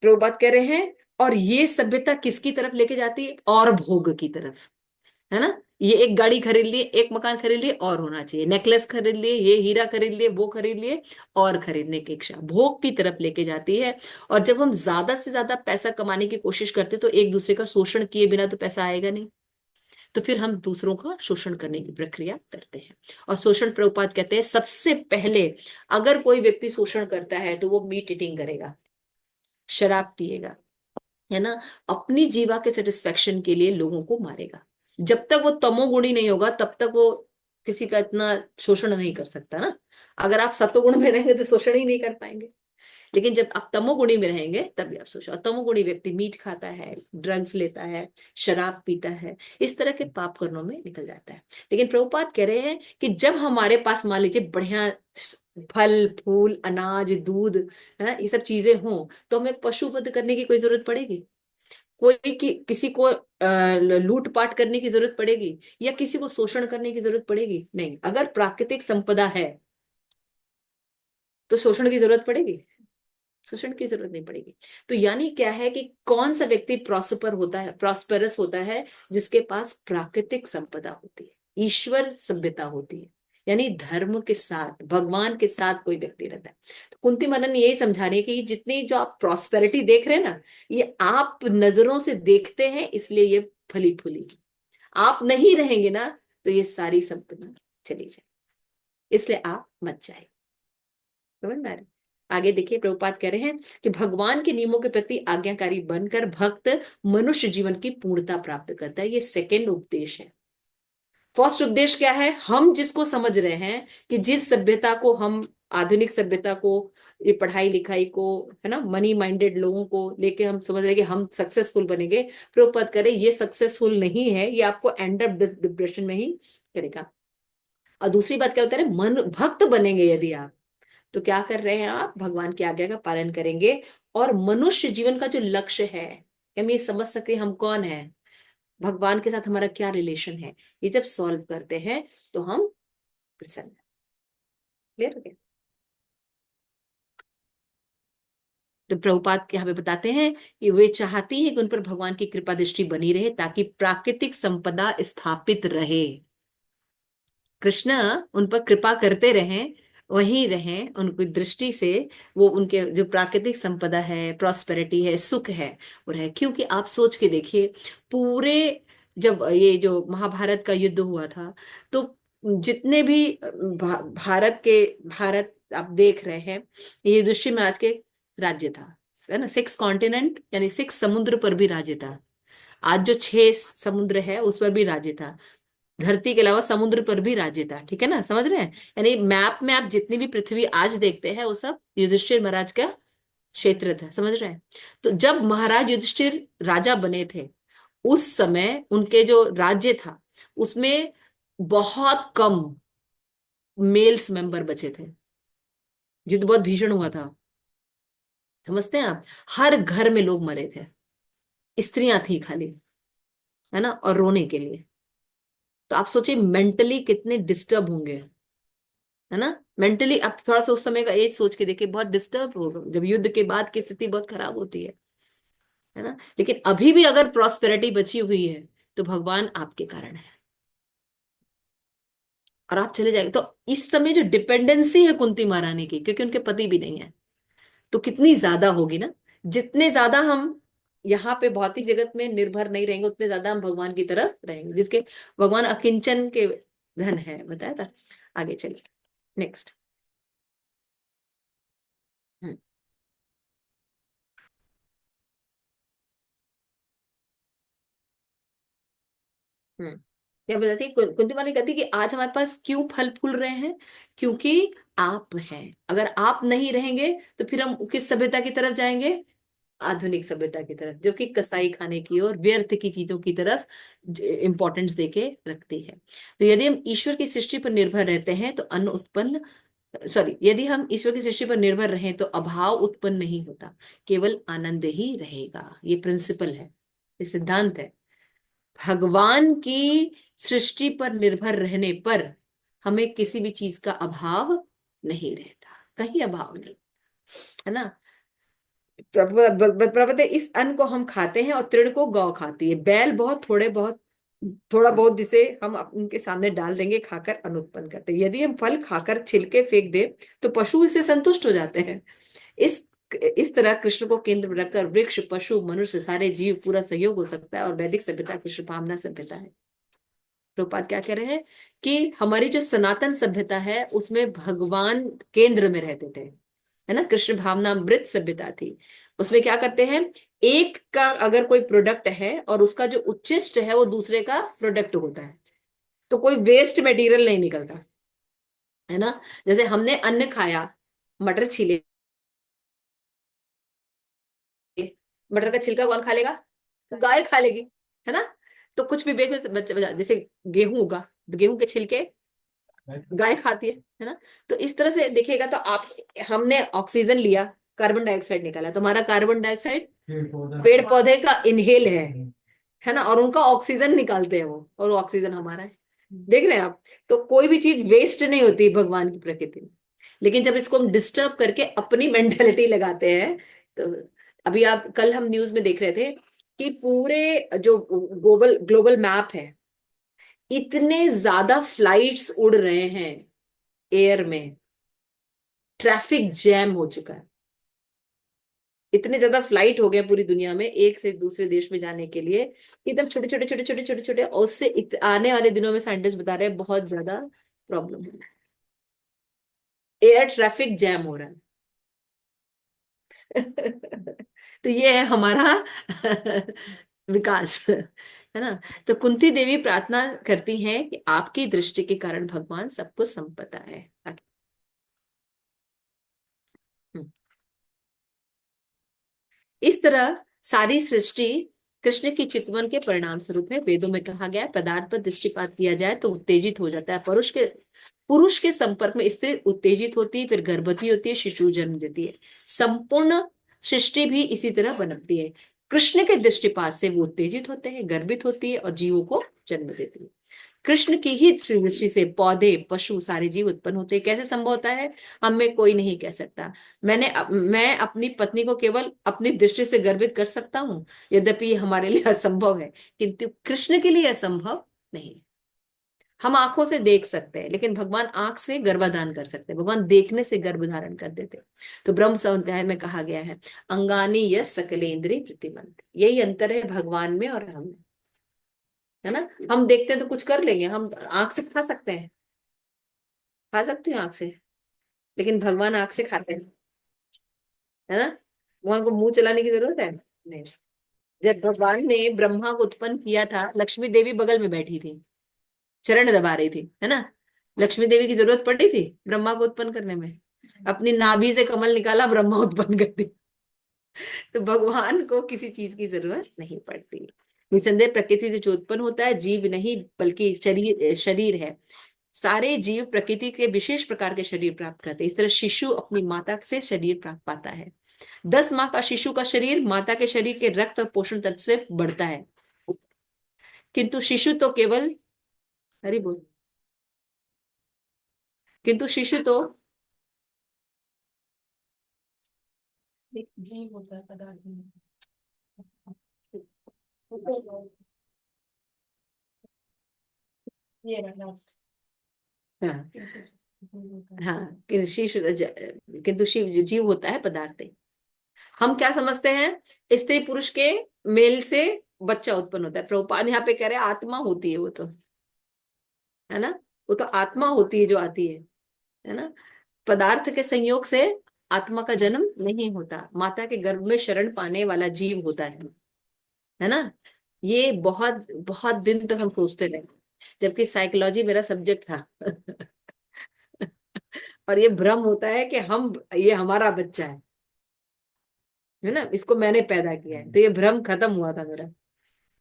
प्रभुपाद कह रहे हैं और ये सभ्यता किसकी तरफ लेके जाती है, और भोग की तरफ, है ना। ये एक गाड़ी खरीद लिए, एक मकान खरीद लिए, और होना चाहिए, नेकलेस खरीद लिए, ये हीरा खरीद लिए, वो खरीद लिए, और खरीदने की इच्छा भोग की तरफ लेके जाती है। और जब हम ज्यादा से ज्यादा पैसा कमाने की कोशिश करते तो एक दूसरे का शोषण किए बिना तो पैसा आएगा नहीं, तो फिर हम दूसरों का शोषण करने की प्रक्रिया करते हैं। और शोषण, प्रभुपाद कहते हैं सबसे पहले अगर कोई व्यक्ति शोषण करता है तो वो मीट ईटिंग करेगा, शराब पिएगा, है ना, अपनी जीवा के सेटिस्फेक्शन के लिए लोगों को मारेगा। जब तक वो तमोगुणी नहीं होगा तब तक वो किसी का इतना शोषण नहीं कर सकता ना। अगर आप सतोगुण में रहेंगे तो शोषण ही नहीं कर पाएंगे, लेकिन जब आप तमोगुणी में रहेंगे तभी आप सोचो। और तमोगुणी व्यक्ति मीट खाता है, ड्रग्स लेता है, शराब पीता है, इस तरह के पाप कर्मों में निकल जाता है। लेकिन प्रभुपाद कह रहे हैं कि जब हमारे पास मान लीजिए बढ़िया फल फूल अनाज दूध, है ना, ये सब चीजें हों, तो हमें पशु वध करने की कोई जरूरत पड़ेगी? किसी को लूट पाट करने की जरूरत पड़ेगी, या किसी को शोषण करने की जरूरत पड़ेगी? नहीं। अगर प्राकृतिक संपदा है तो शोषण की जरूरत पड़ेगी? शोषण की जरूरत नहीं पड़ेगी। तो यानी क्या है कि कौन सा व्यक्ति प्रॉस्पर होता है, प्रॉस्पेरस होता है, जिसके पास प्राकृतिक संपदा होती है, ईश्वर सभ्यता होती है, यानी धर्म के साथ, भगवान के साथ कोई व्यक्ति रहता है। तो कुंती मनन यही समझा रही है कि जितनी जो आप प्रॉस्पेरिटी देख रहे हैं ना, ये आप नजरों से देखते हैं, इसलिए ये फली फूली। आप नहीं रहेंगे ना तो ये सारी संपदा चली जाए, इसलिए आप मत जाए। समझ में आ रहा है? आगे देखिए, प्रभुपाद कह रहे हैं कि भगवान के नियमों के प्रति आज्ञाकारी बनकर भक्त मनुष्य जीवन की पूर्णता प्राप्त करता है। ये सेकंड उपदेश है। फर्स्ट उपदेश क्या है? हम जिसको समझ रहे हैं कि जिस सभ्यता को हम, आधुनिक सभ्यता को, ये पढ़ाई लिखाई को, है ना, मनी माइंडेड लोगों को लेके हम समझ रहे हैं कि हम सक्सेसफुल बनेंगे, प्रभुपाद कह रहे हैं ये सक्सेसफुल नहीं है, ये आपको एंड अप डिप्रेशन में ही करेगा। और दूसरी बात क्या होता है, मन भक्त बनेंगे यदि आप, तो क्या कर रहे हैं आप, भगवान की आज्ञा का पालन करेंगे। और मनुष्य जीवन का जो लक्ष्य है, कि हम ये समझ सके हम कौन है, भगवान के साथ हमारा क्या रिलेशन है, ये जब सॉल्व करते हैं तो हम प्रसन्न। क्लियर हो गया? तो प्रभुपाद यहाँ पे बताते हैं कि वे चाहती है कि उन पर भगवान की कृपा दृष्टि बनी रहे ताकि प्राकृतिक संपदा स्थापित रहे। कृष्ण उन पर कृपा करते रहें, वहीं रहें उनकी दृष्टि से, वो उनके जो प्राकृतिक संपदा है, प्रॉस्पेरिटी है, सुख है, वो रहे। क्योंकि आप सोच के देखिए, पूरे जब ये जो महाभारत का युद्ध हुआ था, तो जितने भी भारत आप देख रहे हैं, ये युधिष्ठिर महाराज के राज्य था, है ना। 6 कॉन्टिनेंट यानी 6 समुद्र पर भी राज्य था। आज जो 6 समुद्र है उस पर भी राज्य था। धरती के अलावा समुद्र पर भी राज्य था, ठीक है ना, समझ रहे हैं। यानी मैप में आप जितनी भी पृथ्वी आज देखते हैं वो सब युधिष्ठिर महाराज का क्षेत्र था, समझ रहे हैं। तो जब महाराज युधिष्ठिर राजा बने थे, उस समय उनके जो राज्य था उसमें बहुत कम मेल्स मेंबर बचे थे। युद्ध बहुत भीषण हुआ था, समझते हैं आप। हर घर में लोग मरे थे, स्त्रियां थी खाली, है ना, और रोने के लिए। तो आप सोचिए मेंटली कितने डिस्टर्ब होंगे, है ना। मेंटली आप थोड़ा सा उस समय का एज सोच के देखिए, बहुत डिस्टर्ब होगा जब युद्ध के बाद की स्थिति बहुत खराब होती है ना। लेकिन अभी भी अगर प्रॉस्पेरिटी बची हुई है तो भगवान आपके कारण है, और आप चले जाएंगे। तो इस समय जो डिपेंडेंसी है कुंती महारानी की, क्योंकि उनके पति भी नहीं है, तो कितनी ज्यादा होगी ना। जितने ज्यादा हम यहाँ पे भौतिक जगत में निर्भर नहीं रहेंगे, उतने ज्यादा हम भगवान की तरफ रहेंगे, जिसके भगवान अकिंचन के धन है, बताया था। आगे चलिए, नेक्स्ट। हम्म। हम्म। क्या बताती है कुंती माने, कहती है कि आज हमारे पास क्यों फल फूल रहे हैं, क्योंकि आप हैं। अगर आप नहीं रहेंगे तो फिर हम किस सभ्यता की तरफ जाएंगे, आधुनिक सभ्यता की तरफ, जो कि कसाई खाने की और व्यर्थ की चीजों की तरफ इंपॉर्टेंस देके रखती है। तो यदि हम ईश्वर की सृष्टि पर निर्भर रहते हैं तो अन्न उत्पन्न, सॉरी, यदि हम ईश्वर की सृष्टि पर निर्भर रहें तो अभाव उत्पन्न नहीं होता, केवल आनंद ही रहेगा। ये प्रिंसिपल है, ये सिद्धांत है। भगवान की सृष्टि पर निर्भर रहने पर हमें किसी भी चीज का अभाव नहीं रहता, कहीं अभाव नहीं, है ना। प्रभु इस अन्न को हम खाते हैं और तृण को गौ खाती है। बैल बहुत थोड़ा बहुत जिसे हम उनके सामने डाल देंगे खाकर अन्न उत्पन्न करते हैं। यदि हम फल खाकर छिलके फेंक दे तो पशु इससे संतुष्ट हो जाते हैं। इस इस तरह कृष्ण को केंद्र में रखकर वृक्ष, पशु, मनुष्य, सारे जीव पूरा सहयोग हो सकता है, और वैदिक सभ्यता कृष्ण भावना सभ्यता है। प्रभुपाद क्या कह रहे हैं कि हमारी जो सनातन सभ्यता है उसमें भगवान केंद्र में रहते थे, है ना। कृष्ण भावनामृत सभ्यता थी। उसमें क्या करते हैं, एक का अगर कोई प्रोडक्ट है और उसका जो उच्चिष्ट है वो दूसरे का प्रोडक्ट होता है, तो कोई वेस्ट मटेरियल नहीं निकलता, है ना। जैसे हमने अन्न खाया, मटर छीले, मटर का छिलका कौन खा लेगा, गाय खा लेगी, है ना। तो कुछ भी जैसे गेहूं होगा तो गेहूं के छिलके गाय खाती है ना। तो इस तरह से देखिएगा तो आप, हमने ऑक्सीजन लिया, कार्बन डाइऑक्साइड निकाला, तो हमारा कार्बन डाइऑक्साइड पेड़ पौधे का इनहेल है ना, और उनका ऑक्सीजन निकालते हैं वो, और वो ऑक्सीजन हमारा है। देख रहे हैं आप। तो कोई भी चीज वेस्ट नहीं होती भगवान की प्रकृति में। लेकिन जब इसको हम डिस्टर्ब करके अपनी मेंटेलिटी लगाते हैं, तो अभी आप, कल हम न्यूज में देख रहे थे कि पूरे जो ग्लोबल ग्लोबल मैप है, इतने ज्यादा फ्लाइट्स उड़ रहे हैं एयर में, ट्रैफिक जैम हो चुका है। इतने ज्यादा फ्लाइट हो गए पूरी दुनिया में एक से दूसरे देश में जाने के लिए, एकदम छोटे छोटे छोटे छोटे छोटे छोटे, और उससे आने वाले दिनों में साइंटिस्ट बता रहे हैं बहुत ज्यादा प्रॉब्लम है, एयर ट्रैफिक जैम हो रहा है। तो ये है हमारा विकास, है ना। तो कुंती देवी प्रार्थना करती हैं कि आपकी दृष्टि के कारण भगवान सबको संपदा है। हम्म। इस तरह सारी सृष्टि कृष्ण की चितवन के परिणाम स्वरूप है। वेदों में कहा गया है पदार्थ पर दृष्टिपात किया जाए तो उत्तेजित हो जाता है। पुरुष के संपर्क में स्त्री उत्तेजित होती है, फिर गर्भवती होती है, शिशु जन्म देती है। संपूर्ण सृष्टि भी इसी तरह बनती है। कृष्ण के दृष्टिपात से वो उत्तेजित होते हैं, गर्भित होती है और जीवों को जन्म देती है। कृष्ण की ही दृष्टि से पौधे, पशु, सारे जीव उत्पन्न होते हैं। कैसे संभव होता है, हम में कोई नहीं कह सकता। मैं अपनी पत्नी को केवल अपनी दृष्टि से गर्भित कर सकता हूँ, यद्यपि ये हमारे लिए असंभव है, किंतु कृष्ण के लिए असंभव नहीं। हम आंखों से देख सकते हैं, लेकिन भगवान आंख से गर्भाधान कर सकते हैं। भगवान देखने से गर्भ धारण कर देते हैं। तो ब्रह्म संहिता में कहा गया है, अंगानी यस सकलेंद्रिय प्रतिमंत। यही अंतर है भगवान में और हम में। है ना। हम देखते हैं तो कुछ कर लेंगे, हम आंख से खा सकते हैं, खा सकते हैं आंख से, लेकिन भगवान आंख से खाते हैं, है ना। भगवान को मुंह चलाने की जरूरत है नहीं। जब भगवान ने ब्रह्मा को उत्पन्न किया था, लक्ष्मी देवी बगल में बैठी थी, चरण दबा रही थी, है ना। लक्ष्मी देवी की जरूरत पड़ी थी ब्रह्मा को उत्पन्न करने में? अपनी नाभि से कमल निकाला, ब्रह्मा उत्पन्न कर दी। तो भगवान को किसी चीज की जरूरत नहीं पड़ती। निसंदेह प्रकृति से जो उत्पन्न होता है जीव नहीं, बल्कि शरीर, शरीर है। सारे जीव प्रकृति के विशेष प्रकार के शरीर प्राप्त करते हैं। इस तरह शिशु अपनी माता से शरीर प्राप्त पाता है। 10 माह का शिशु का शरीर माता के शरीर के रक्त और पोषण तत्व से बढ़ता है, किंतु शिशु तो केवल, हरि बोल, किंतु शिशु तो एक जीव होता है पदार्थ में। ये रहा last। हाँ हाँ, कि शिशु किंतु शिव जीव होता है पदार्थ। हम क्या समझते हैं, स्त्री पुरुष के मेल से बच्चा उत्पन्न होता है। प्रभुपाद यहाँ पे कह रहे हैं आत्मा होती है वो तो, है ना। वो तो आत्मा होती है जो आती है ना। पदार्थ के संयोग से आत्मा का जन्म नहीं होता, माता के गर्भ में शरण पाने वाला जीव होता है ना। ये बहुत बहुत दिन तक हम सोचते रहे, जबकि साइकोलॉजी मेरा सब्जेक्ट था। और ये भ्रम होता है कि हम, ये हमारा बच्चा है ना, इसको मैंने पैदा किया है, तो ये भ्रम खत्म हुआ था मेरा।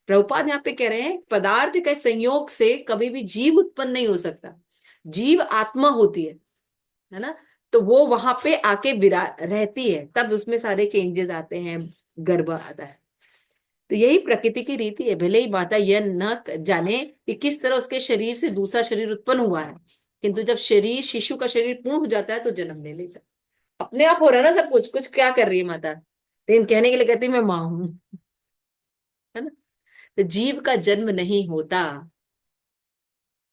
प्रभुपाद यहाँ पे कह रहे हैं पदार्थ के संयोग से कभी भी जीव उत्पन्न नहीं हो सकता, जीव आत्मा होती है ना। तो वो वहां पे आके विरा रहती है, तब उसमें सारे चेंजेस आते हैं, गर्भ आता है। तो यही प्रकृति की रीति है। भले ही माता यह न जाने कि किस तरह उसके शरीर से दूसरा शरीर उत्पन्न हुआ है, किंतु जब शरीर, शिशु का शरीर पूर्ण हो जाता है तो जन्म ले लेता है। अपने आप हो रहा है ना सब कुछ, कुछ क्या कर रही है माता, लेकिन कहने के लिए कहती है मैं माँ हूं, है ना। तो जीव का जन्म नहीं होता,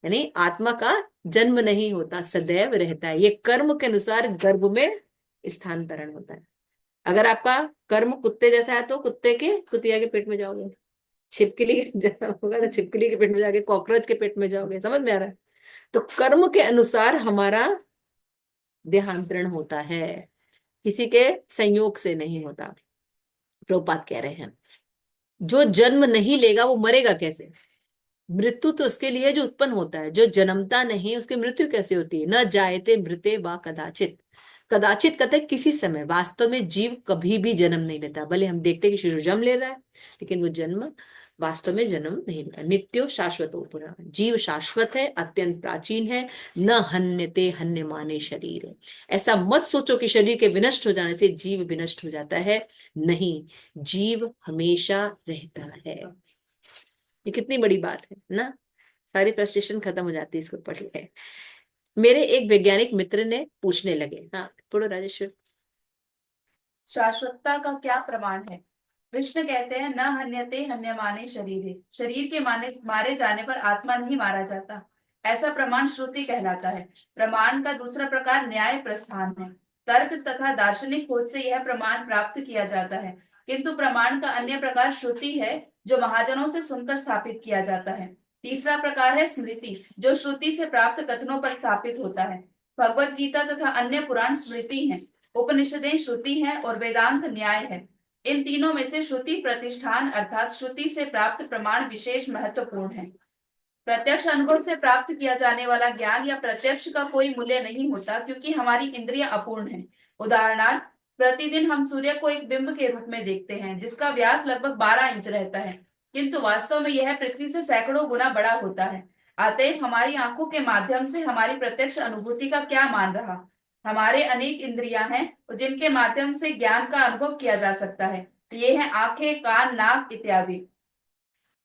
यानी आत्मा का जन्म नहीं होता, सदैव रहता है। ये कर्म के अनुसार गर्भ में स्थानांतरण होता है। अगर आपका कर्म कुत्ते जैसा है तो कुत्ते के, कुतिया के पेट में जाओगे। छिपकली जैसा होगा तो छिपकली के पेट में जाओगे, कॉकरोच के पेट में जाओगे। समझ में आ रहा है? तो कर्म के अनुसार हमारा देहांतरण होता है, किसी के संयोग से नहीं होता। प्रभुपाद कह रहे हैं जो जन्म नहीं लेगा वो मरेगा कैसे? मृत्यु तो उसके लिए है जो उत्पन्न होता है, जो जन्मता नहीं उसकी मृत्यु कैसे होती है? न जायते मृते वा कदाचित। कदाचित कहते हैं किसी समय, वास्तव में जीव कभी भी जन्म नहीं लेता। भले हम देखते हैं कि शिशु जन्म ले रहा है, लेकिन वो जन्म वास्तव में जन्म नहीं लेता। नित्यो शाश्वतो पुनः, जीव शाश्वत है, अत्यंत प्राचीन है। न हन्यते हन्यमाने शरीर है। ऐसा मत सोचो कि शरीर के विनष्ट हो जाने से जीव विनष्ट हो जाता है, नहीं, जीव हमेशा रहता है। ये कितनी बड़ी बात है ना। सारी फ्रस्ट्रेशन खत्म हो जाती है इसको पढ़ के। मेरे एक वैज्ञानिक मित्र ने पूछने लगे, हाँ पढ़ो राजेश्वर। शाश्वतता का क्या प्रमाण है? कृष्ण कहते हैं न हन्यते हन्यमाने शरीरे। शरीर के मारे जाने पर आत्मा नहीं मारा जाता, ऐसा प्रमाण श्रुति कहलाता है। प्रमाण का दूसरा प्रकार न्याय प्रस्थान है। तर्क तथा दार्शनिक खोज से यह प्रमाण प्राप्त किया जाता है, किंतु प्रमाण का अन्य प्रकार श्रुति है, जो महाजनों से सुनकर स्थापित किया जाता है। तीसरा प्रकार है स्मृति, जो श्रुति से प्राप्त कथनों पर स्थापित होता है। भगवत गीता तथा अन्य पुराण स्मृति हैं, उपनिषदें श्रुति हैं और वेदांत न्याय है। इन तीनों में से श्रुति प्रतिष्ठान अर्थात श्रुति से प्राप्त प्रमाण विशेष महत्वपूर्ण है। प्रत्यक्ष अनुभव से प्राप्त किया जाने वाला ज्ञान या प्रत्यक्ष का कोई मूल्य नहीं होता, क्योंकि हमारी इंद्रियां अपूर्ण हैं। उदाहरणार्थ, प्रतिदिन हम सूर्य को एक बिंब के रूप में देखते हैं, जिसका व्यास लगभग 12 इंच रहता है, किंतु वास्तव में यह पृथ्वी से सैकड़ों गुना बड़ा होता है। अतएव हमारी आंखों के माध्यम से हमारी प्रत्यक्ष अनुभूति का क्या मान रहा? हमारे अनेक इंद्रियां हैं जिनके माध्यम से ज्ञान का अनुभव किया जा सकता है। ये हैं आंखें, कान, नाक इत्यादि,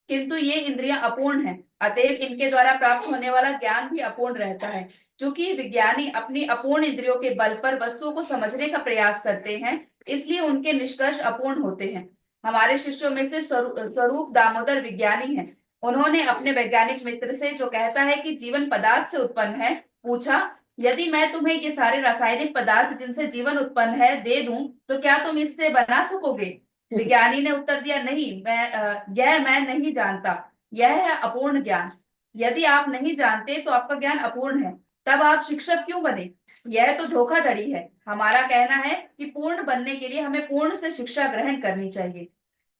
किंतु ये इंद्रियां अपूर्ण हैं, अतएव इनके द्वारा प्राप्त होने वाला ज्ञान भी अपूर्ण रहता है। चूंकि विज्ञानी अपनी अपूर्ण इंद्रियों के बल पर वस्तुओं को समझने का प्रयास करते हैं, इसलिए उनके निष्कर्ष अपूर्ण होते हैं। हमारे शिष्यों में से स्वरूप दामोदर विज्ञानी हैं। उन्होंने अपने वैज्ञानिक मित्र से, जो कहता है कि जीवन पदार्थ से उत्पन्न है, पूछा, यदि मैं तुम्हें ये सारे रासायनिक पदार्थ जिनसे जीवन उत्पन्न है दे दूं, तो क्या तुम इससे बना सकोगे? विज्ञानी ने उत्तर दिया, नहीं, यह मैं नहीं जानता। यह है अपूर्ण ज्ञान। यदि आप नहीं जानते तो आपका ज्ञान अपूर्ण है, तब आप शिक्षक क्यों बने? यह तो धोखाधड़ी है। हमारा कहना है कि पूर्ण बनने के लिए हमें पूर्ण से शिक्षा ग्रहण करनी चाहिए।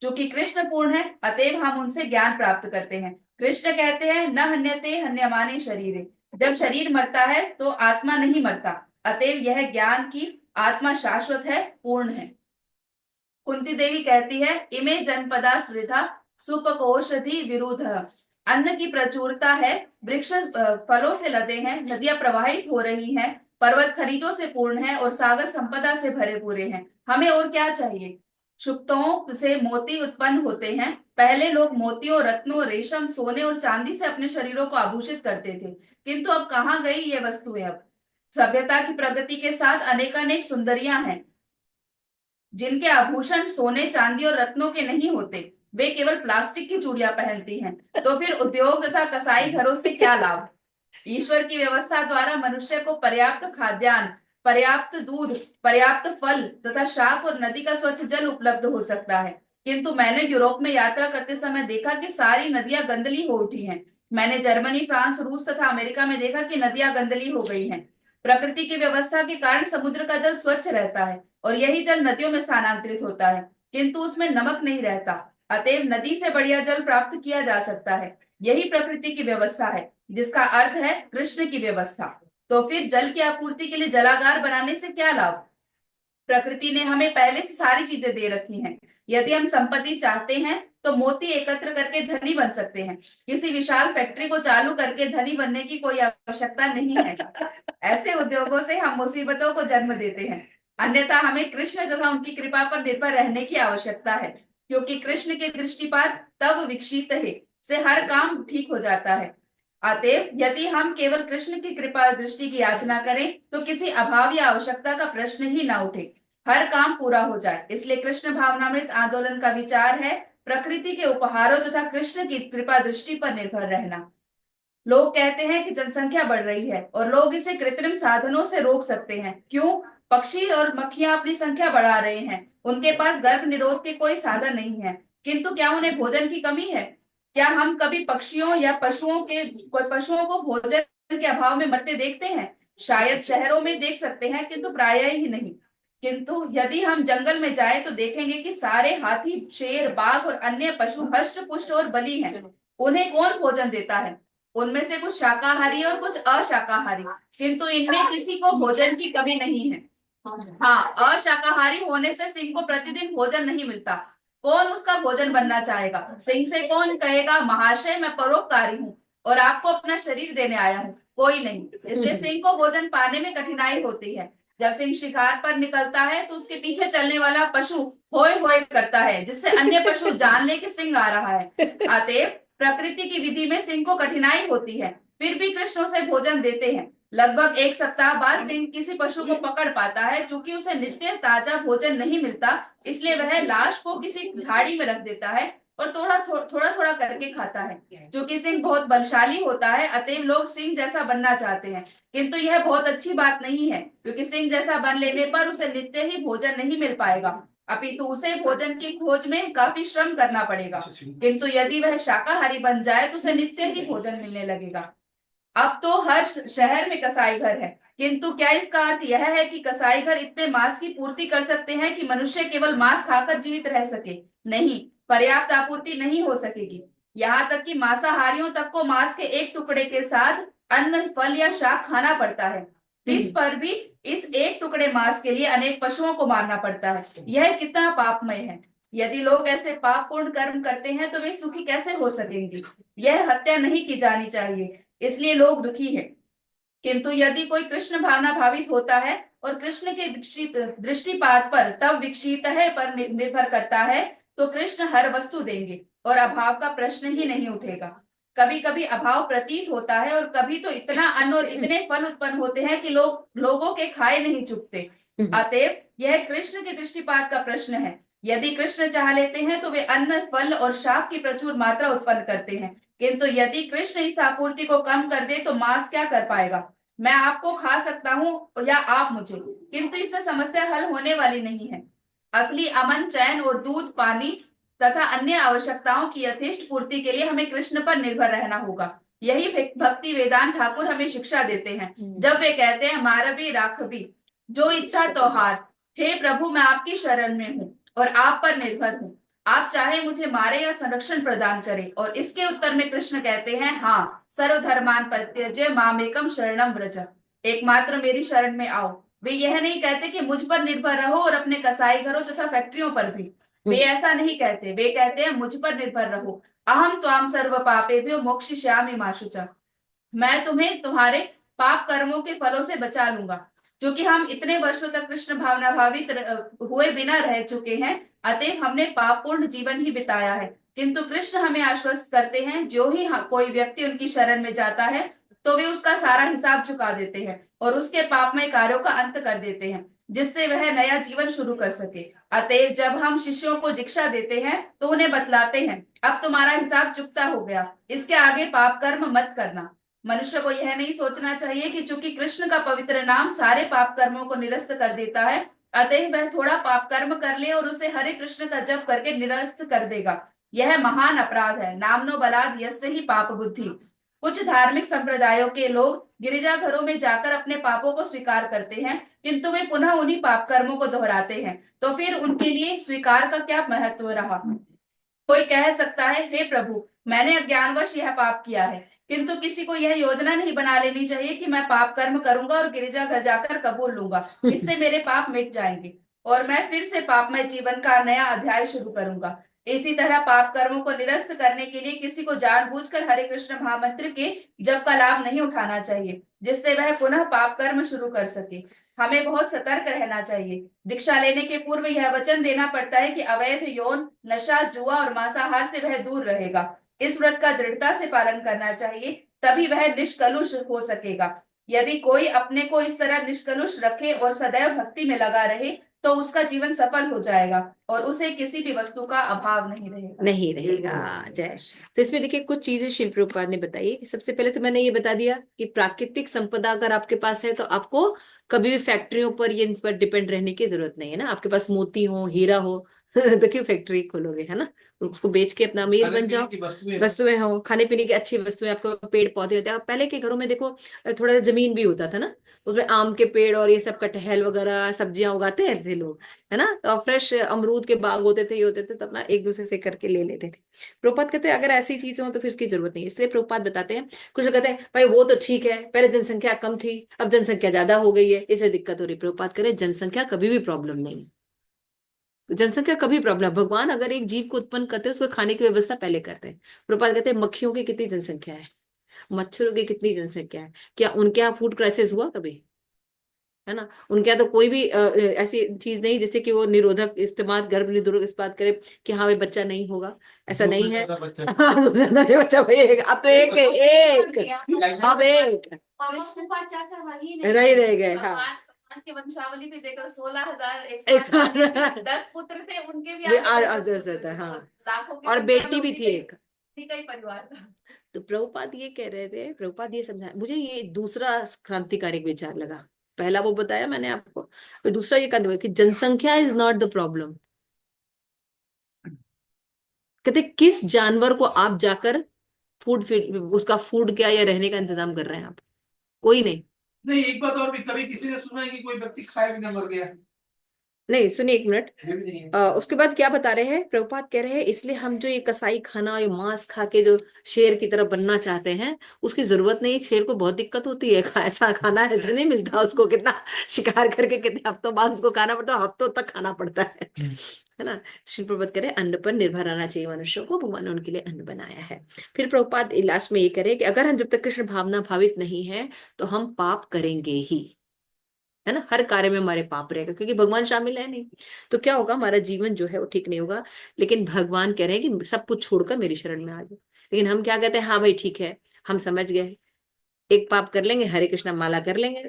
चूंकि कृष्ण पूर्ण है, अतएव हम उनसे ज्ञान प्राप्त करते हैं। कृष्ण कहते हैं, न हन्यते हन्यमाने शरीरे। जब शरीर मरता है तो आत्मा नहीं मरता, अतएव यह ज्ञान की आत्मा शाश्वत है, पूर्ण है। कुंती देवी कहती है, इमे जनपदा सुविधा सुपकोषधि विरुद्ध। अन्न की प्रचुरता है, वृक्ष फलों से लदे हैं, नदियां प्रवाहित हो रही हैं, पर्वत खनिजों से पूर्ण है और सागर संपदा से भरे पूरे हैं। हमें और क्या चाहिए? सुक्तों से मोती उत्पन्न होते हैं। पहले लोग मोतियों, रत्नों, रेशम, सोने और चांदी से अपने शरीरों को आभूषित करते थे, किंतु अब कहाँ गई ये वस्तुएं? अब सभ्यता की प्रगति के साथ अनेकानेक सुंदरियां हैं जिनके आभूषण सोने, चांदी और रत्नों के नहीं होते, वे केवल प्लास्टिक की चूड़ियां पहनती हैं। तो फिर उद्योग तथा कसाई घरों से क्या लाभ? ईश्वर की व्यवस्था द्वारा मनुष्य को पर्याप्त खाद्यान्न, पर्याप्त दूध, पर्याप्त फल तथा शाक और नदी का स्वच्छ जल उपलब्ध हो सकता है, किंतु मैंने यूरोप में यात्रा करते समय देखा कि सारी नदियां गंदली हो उठी हैं। मैंने जर्मनी, फ्रांस, रूस तथा अमेरिका में देखा कि नदियां गंदली हो गई हैं। प्रकृति की व्यवस्था के कारण समुद्र का जल स्वच्छ रहता है और यही जल नदियों में स्थानांतरित होता है, किंतु उसमें नमक नहीं रहता। अतएव नदी से बढ़िया जल प्राप्त किया जा सकता है। यही प्रकृति की व्यवस्था है, जिसका अर्थ है कृष्ण की व्यवस्था। तो फिर जल की आपूर्ति के लिए जलागार बनाने से क्या लाभ? प्रकृति ने हमें पहले से सारी चीजें दे रखी हैं। यदि हम संपत्ति चाहते हैं तो मोती एकत्र करके धनी बन सकते हैं। किसी विशाल फैक्ट्री को चालू करके धनी बनने की कोई आवश्यकता नहीं है। ऐसे उद्योगों से हम मुसीबतों को जन्म देते हैं। अन्यथा हमें कृष्ण तथा उनकी कृपा पर निर्भर रहने की आवश्यकता है, क्योंकि कृष्ण के दृष्टिपात तब विकसित है से हर काम ठीक हो जाता है। अतएव यदि हम केवल कृष्ण की कृपा दृष्टि की याचना करें तो किसी अभाव या आवश्यकता का प्रश्न ही ना उठे, हर काम पूरा हो जाए। इसलिए कृष्ण भावनामृत आंदोलन का विचार है प्रकृति के उपहारों तथा कृष्ण की कृपा दृष्टि पर निर्भर रहना। लोग कहते हैं कि जनसंख्या बढ़ रही है और लोग इसे कृत्रिम साधनों से रोक सकते हैं। क्यों? पक्षी और मक्खियां अपनी संख्या बढ़ा रहे हैं, उनके पास गर्भ निरोध के कोई साधन नहीं है, किंतु क्या उन्हें भोजन की कमी है? क्या हम कभी पक्षियों या पशुओं को भोजन के अभाव में मरते देखते हैं? शायद शहरों में देख सकते हैं, किंतु प्रायः ही नहीं। किंतु यदि हम जंगल में जाए तो देखेंगे कि सारे हाथी, शेर, बाघ और अन्य पशु हष्ट पुष्ट और बली हैं। उन्हें कौन भोजन देता है? उनमें से कुछ शाकाहारी और कुछ अशाकाहारी, किंतु इनमें किसी को भोजन की कमी नहीं है। हाँ, अशाकाहारी होने से सिंह को प्रतिदिन भोजन नहीं मिलता। कौन उसका भोजन बनना चाहेगा? सिंह से कौन कहेगा, महाशय मैं परोपकारी हूँ और आपको अपना शरीर देने आया हूँ? कोई नहीं। इसलिए सिंह को भोजन पाने में कठिनाई होती है। जब सिंह शिकार पर निकलता है तो उसके पीछे चलने वाला पशु होय होय करता है, जिससे अन्य पशु जान ले कि सिंह आ रहा है। अतएव प्रकृति की विधि में सिंह को कठिनाई होती है, फिर भी कृष्ण उसे भोजन देते हैं। लगभग एक सप्ताह बाद सिंह किसी पशु को पकड़ पाता है। चूंकि उसे नित्य ताजा भोजन नहीं मिलता, इसलिए वह लाश को किसी झाड़ी में रख देता है और थोड़ा थोड़ा करके खाता है। क्योंकि सिंह बहुत बलशाली होता है, अतएव लोग सिंह जैसा बनना चाहते हैं, किंतु यह बहुत अच्छी बात नहीं है, क्योंकि सिंह जैसा बन लेने पर उसे नित्य ही भोजन नहीं मिल पाएगा, अपितु उसे भोजन की खोज में काफी श्रम करना पड़ेगा। किंतु यदि वह शाकाहारी बन जाए तो उसे नित्य ही भोजन मिलने लगेगा। अब तो हर शहर में कसाई घर है, किंतु क्या इसका अर्थ यह है कि कसाई घर इतने मांस की पूर्ति कर सकते हैं कि मनुष्य केवल मांस खाकर जीवित रह सके? नहीं, पर्याप्त आपूर्ति नहीं हो सकेगी। यहाँ तक कि मांसाहारियों तक को मांस के एक टुकड़े के साथ अन्न, फल या शाक खाना पड़ता है। इस पर भी इस एक टुकड़े मांस के लिए अनेक पशुओं को मारना पड़ता है। यह कितना पापमय है! यदि लोग ऐसे पापपूर्ण कर्म करते हैं तो वे सुखी कैसे हो सकेंगे? यह हत्या नहीं की जानी चाहिए, इसलिए लोग दुखी है। किंतु यदि कोई कृष्ण भावना भावित होता है और कृष्ण के दृष्टिपात पर तब विकसित है पर निर्भर करता है, तो कृष्ण हर वस्तु देंगे और अभाव का प्रश्न ही नहीं उठेगा। कभी कभी अभाव प्रतीत होता है और कभी तो इतना अन्न और इतने फल उत्पन्न होते हैं कि लोगों के खाए नहीं चुकते। अतएव यह कृष्ण के दृष्टिपात का प्रश्न है। यदि कृष्ण चाह लेते हैं तो वे अन्न, फल और शाक की प्रचुर मात्रा उत्पन्न करते हैं, किंतु यदि कृष्ण इस आपूर्ति को कम कर दे तो मांस क्या कर पाएगा? मैं आपको खा सकता हूँ या आप मुझे, किंतु इससे समस्या हल होने वाली नहीं है। असली अमन, चैन और दूध, पानी तथा अन्य आवश्यकताओं की यथेष्ट पूर्ति के लिए हमें कृष्ण पर निर्भर रहना होगा। यही भक्ति वेदांत ठाकुर हमें शिक्षा देते हैं जब वे कहते हैं, मारवी राखवी जो इच्छा तो हार। हे प्रभु, मैं आपकी शरण में हूँ और आप पर निर्भर हूँ। आप चाहे मुझे मारे या संरक्षण प्रदान करें। और इसके उत्तर में कृष्ण कहते हैं, हाँ, सर्वधर्मान परित्यज्य मामेकम शरणम व्रज। एकमात्र मेरी शरण में आओ। वे यह नहीं कहते कि मुझ पर निर्भर रहो और अपने कसाई घरों तथा फैक्ट्रियों पर भी। वे ऐसा नहीं कहते। वे कहते हैं, मुझ पर निर्भर रहो। अहम त्वाम सर्व पापेभ्यो मोक्षयिष्यामि मा शुचः। मैं तुम्हें तुम्हारे पाप कर्मों के फलों से बचा लूंगा। क्योंकि हम इतने वर्षों तक कृष्ण भावना भावित हुए बिना रह चुके हैं, अतएव हमने पापपूर्ण जीवन ही बिताया है। किंतु कृष्ण हमें आश्वस्त करते हैं, जो ही कोई व्यक्ति उनकी शरण में जाता है तो वे उसका सारा हिसाब चुका देते हैं और उसके पापमय कार्यों का अंत कर देते हैं, जिससे वह नया जीवन शुरू कर सके। अतएव जब हम शिष्यों को दीक्षा देते हैं तो उन्हें बतलाते हैं, अब तुम्हारा हिसाब चुकता हो गया, इसके आगे पाप कर्म मत करना। मनुष्य को यह नहीं सोचना चाहिए कि चूंकि कृष्ण का पवित्र नाम सारे पाप कर्मों को निरस्त कर देता है, अतः वह थोड़ा पाप कर्म कर ले और उसे हरे कृष्ण का जप करके निरस्त कर देगा। यह महान अपराध है। नामनो बलाद यस्य ही पाप बुद्धि। कुछ धार्मिक संप्रदायों के लोग गिरिजा घरों में जाकर अपने पापों को स्वीकार करते हैं, किंतु वे पुनः उन्हीं पाप कर्मों को दोहराते हैं। तो फिर उनके लिए स्वीकार का क्या महत्व रहा। कोई कह सकता है, हे प्रभु, मैंने अज्ञानवश यह पाप किया है, किंतु किसी को यह योजना नहीं बना लेनी चाहिए कि मैं पाप कर्म करूंगा और गिरिजा घर जाकर कबूल लूंगा, इससे मेरे पाप मिट जाएंगे और मैं फिर से पापमय जीवन का नया अध्याय शुरू करूंगा। इसी तरह पाप कर्मों को निरस्त करने के लिए किसी को जानबूझकर हरे कृष्ण महामंत्र के जप का लाभ नहीं उठाना चाहिए, जिससे वह पुनः पाप कर्म शुरू कर सके। हमें बहुत सतर्क रहना चाहिए। दीक्षा लेने के पूर्व यह वचन देना पड़ता है कि अवैध यौन, नशा, जुआ और मांसाहार से वह दूर रहेगा। इस व्रत का दृढ़ता से पालन करना चाहिए, तभी वह निष्कलुष हो सकेगा। यदि कोई अपने को इस तरह निष्कलुष रखे और सदैव भक्ति में लगा रहे तो उसका जीवन सफल हो जाएगा और उसे किसी भी वस्तु का अभाव नहीं रहेगा। जय। तो इसमें देखिए कुछ चीजें शिल प्रभुपाद ने बताई कि सबसे पहले तो मैंने ये बता दिया कि प्राकृतिक संपदा अगर आपके पास है तो आपको कभी भी फैक्ट्रियों पर ये इन पर डिपेंड रहने की जरूरत नहीं है ना। आपके पास मोती हो, हीरा हो तो क्यों फैक्ट्री खोलोगे, है ना। उसको बेच के अपना अमीर बन जाओ। वस्तुएं हो, खाने पीने की अच्छी वस्तुएं, आपके पेड़ पौधे होते हैं। पहले के घरों में देखो थोड़ा सा जमीन भी होता था ना, उसमें आम के पेड़ और ये सब कटहल वगैरह सब्जियां उगाते हैं ऐसे लोग, है ना। तो फ्रेश अमरूद के बाग होते थे, ये होते थे, तो अपना एक दूसरे से करके ले लेते थे। प्रभुपाद कहते हैं अगर ऐसी चीजें हो तो फिर इसकी जरूरत नहीं है। इसलिए प्रभुपाद बताते हैं, कुछ लोग कहते हैं भाई वो तो ठीक है, पहले जनसंख्या कम थी अब जनसंख्या ज्यादा हो गई है, इससे दिक्कत हो रही। प्रभुपाद कह रहे जनसंख्या कभी भी प्रॉब्लम नहीं है। जनसंख्या कभी प्रॉब्लम, भगवान अगर एक जीव को उत्पन्न करते हैं उसको खाने की व्यवस्था पहले करते हैं। प्रभुपाद कहते हैं मक्खियों की कितनी जनसंख्या है, मच्छरों की कितनी जनसंख्या है, क्या उनके यहाँ फूड क्राइसिस हुआ कभी, है ना। उनके यहाँ तो कोई भी ऐसी चीज नहीं जिससे कि वो निरोधक इस्तेमाल, गर्भ निरोधक इस बात करे कि हाँ भाई बच्चा नहीं होगा, ऐसा नहीं है। हाँ, बच्चा भाई अब तो एक है, एक अब एक चाचा वही नहीं रह गए। हाँ, भगवान की वंशावली भी देखो, 16,000 एक 10 पुत्र थे, उनके भी हाँ, लाखों की और संख्या में बेटी भी थी एक। का ही परिवार था। तो प्रभुपाद ये कह रहे थे, प्रभुपाद ये समझा मुझे, ये दूसरा क्रांतिकारी विचार लगा। पहला वो बताया मैंने आपको, फिर दूसरा ये कहते कि जनसंख्या इज नॉट द प्रॉब्लम। कहते किस जानवर को आप जाकर फूड, उसका फूड क्या या रहने का इंतजाम कर रहे हैं आप, कोई नहीं। नहीं, एक बात और भी, कभी किसी ने सुना है कि कोई व्यक्ति खाए बिना मर गया? नहीं, सुनिए एक मिनट। ये भी नहीं है। उसके बाद क्या बता रहे हैं प्रभुपाद, कह रहे हैं इसलिए हम जो ये कसाई खाना, ये मांस खा के जो शेर की तरह बनना चाहते हैं उसकी जरूरत नहीं। शेर को बहुत दिक्कत होती है, ऐसा खाना ऐसे नहीं मिलता उसको, कितना शिकार करके कितने हफ्तों बाद उसको खाना पड़ता है, हफ्तों तक खाना पड़ता है ना। श्री प्रभुपाद कह रहे हैं अन्न पर निर्भर रहना चाहिए मनुष्यों को, भगवान ने उनके लिए अन्न बनाया है। फिर प्रभुपाद लास्ट में ये कह रहे हैं कि अगर हम जब तक कृष्ण भावना भावित नहीं है तो हम पाप करेंगे ही, है ना। हर कार्य में हमारे पाप रहेगा क्योंकि भगवान शामिल है नहीं। तो क्या होगा, हमारा जीवन जो है वो ठीक नहीं होगा। लेकिन भगवान कह रहे हैं कि सब कुछ छोड़कर मेरी शरण में आ जाओ। लेकिन हम क्या कहते हैं, हाँ भाई ठीक है, हम समझ गए, एक पाप कर लेंगे, हरे कृष्णा माला कर लेंगे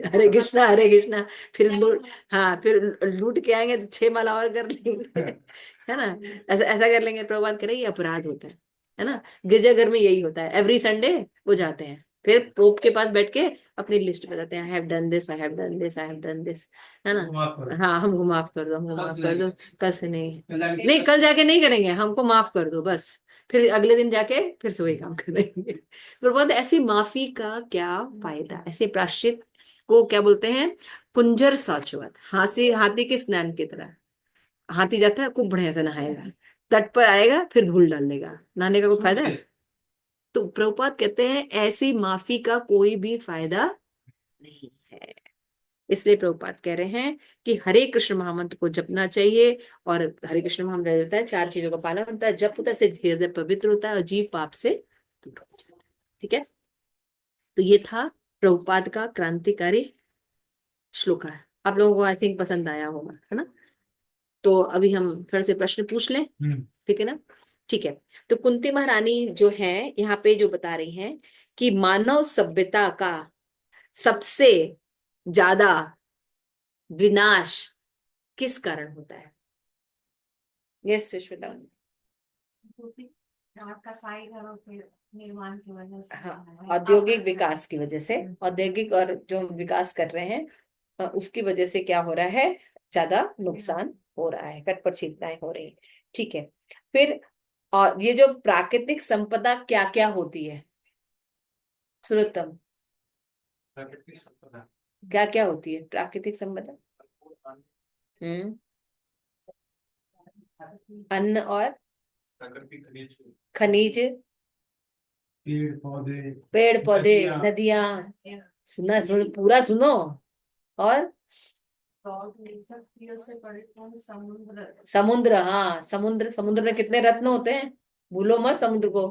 हरे कृष्णा हरे कृष्णा, फिर लूट, हाँ फिर लूट के आएंगे तो 6 माला और कर लेंगे है ना। ऐसा ऐसा कर लेंगे। प्रभुपाद कह रहे हैं ये अपराध होता है ना। गिरजाघर में यही होता है, एवरी संडे वो जाते हैं, फिर पोप के पास बैठ के अपनी लिस्ट बताते हैं, I have done this, I have done this, I have done this, है ना। माफ करो। हाँ, हमको माफ कर दो, हमको कल माफ से कर नहीं। दो, कल से नहीं, कल जाके- नहीं कल जाके नहीं करेंगे, हमको माफ कर दो बस। फिर अगले दिन जाके फिर से वही काम करेंगे। पर बहुत ऐसी माफी का क्या फायदा, ऐसे प्रायश्चित को क्या बोलते हैं, कुंजर साचवत, हाथी के स्नान की तरह। हाथी जाता है, खूब बढ़िया से नहाएगा, तट पर आएगा, फिर धूल डाल देगा, नहाने का कोई फायदा है? तो प्रभुपाद कहते हैं ऐसी माफी का कोई भी फायदा नहीं है। इसलिए प्रभुपाद कह रहे हैं कि हरे कृष्ण महामंत्र को जपना चाहिए। और हरे कृष्ण महामंत्र देता है 4 चीजों का पालन होता है, जप होता है, इससे हृदय पवित्र होता है और जीव पाप से दूर हो जाता है। ठीक है, तो ये था प्रभुपाद का क्रांतिकारी श्लोक है। आप लोगों को आई थिंक पसंद आया होगा, है ना। तो अभी हम फिर से प्रश्न पूछ लें, ठीक है ना। ठीक है, तो कुंती महारानी जो है यहाँ पे जो बता रही हैं कि मानव सभ्यता का सबसे ज्यादा विनाश किस कारण होता है? यस सुष्मिता। कसाई घरों के निर्माण की वजह से। हाँ, औद्योगिक विकास की वजह से, औद्योगिक और जो हम विकास कर रहे हैं उसकी वजह से क्या हो रहा है, ज्यादा नुकसान हो रहा है, कटपट चीटनाएं हो रही है। ठीक है, फिर और ये जो प्राकृतिक संपदा क्या क्या होती है सुरोत्तम, प्राकृतिक संपदा, क्या क्या होती है प्राकृतिक संपदा? हम्म, अन्न और प्राकृतिक खनिज, खनिज, पेड़ पौधे, नदियाँ, नदियां, सुनो पूरा सुनो। और शक्तियों से परिपूर्ण समुद्र। समुद्र, हाँ समुद्र, समुद्र में कितने रत्न होते हैं, भूलो मत समुद्र को।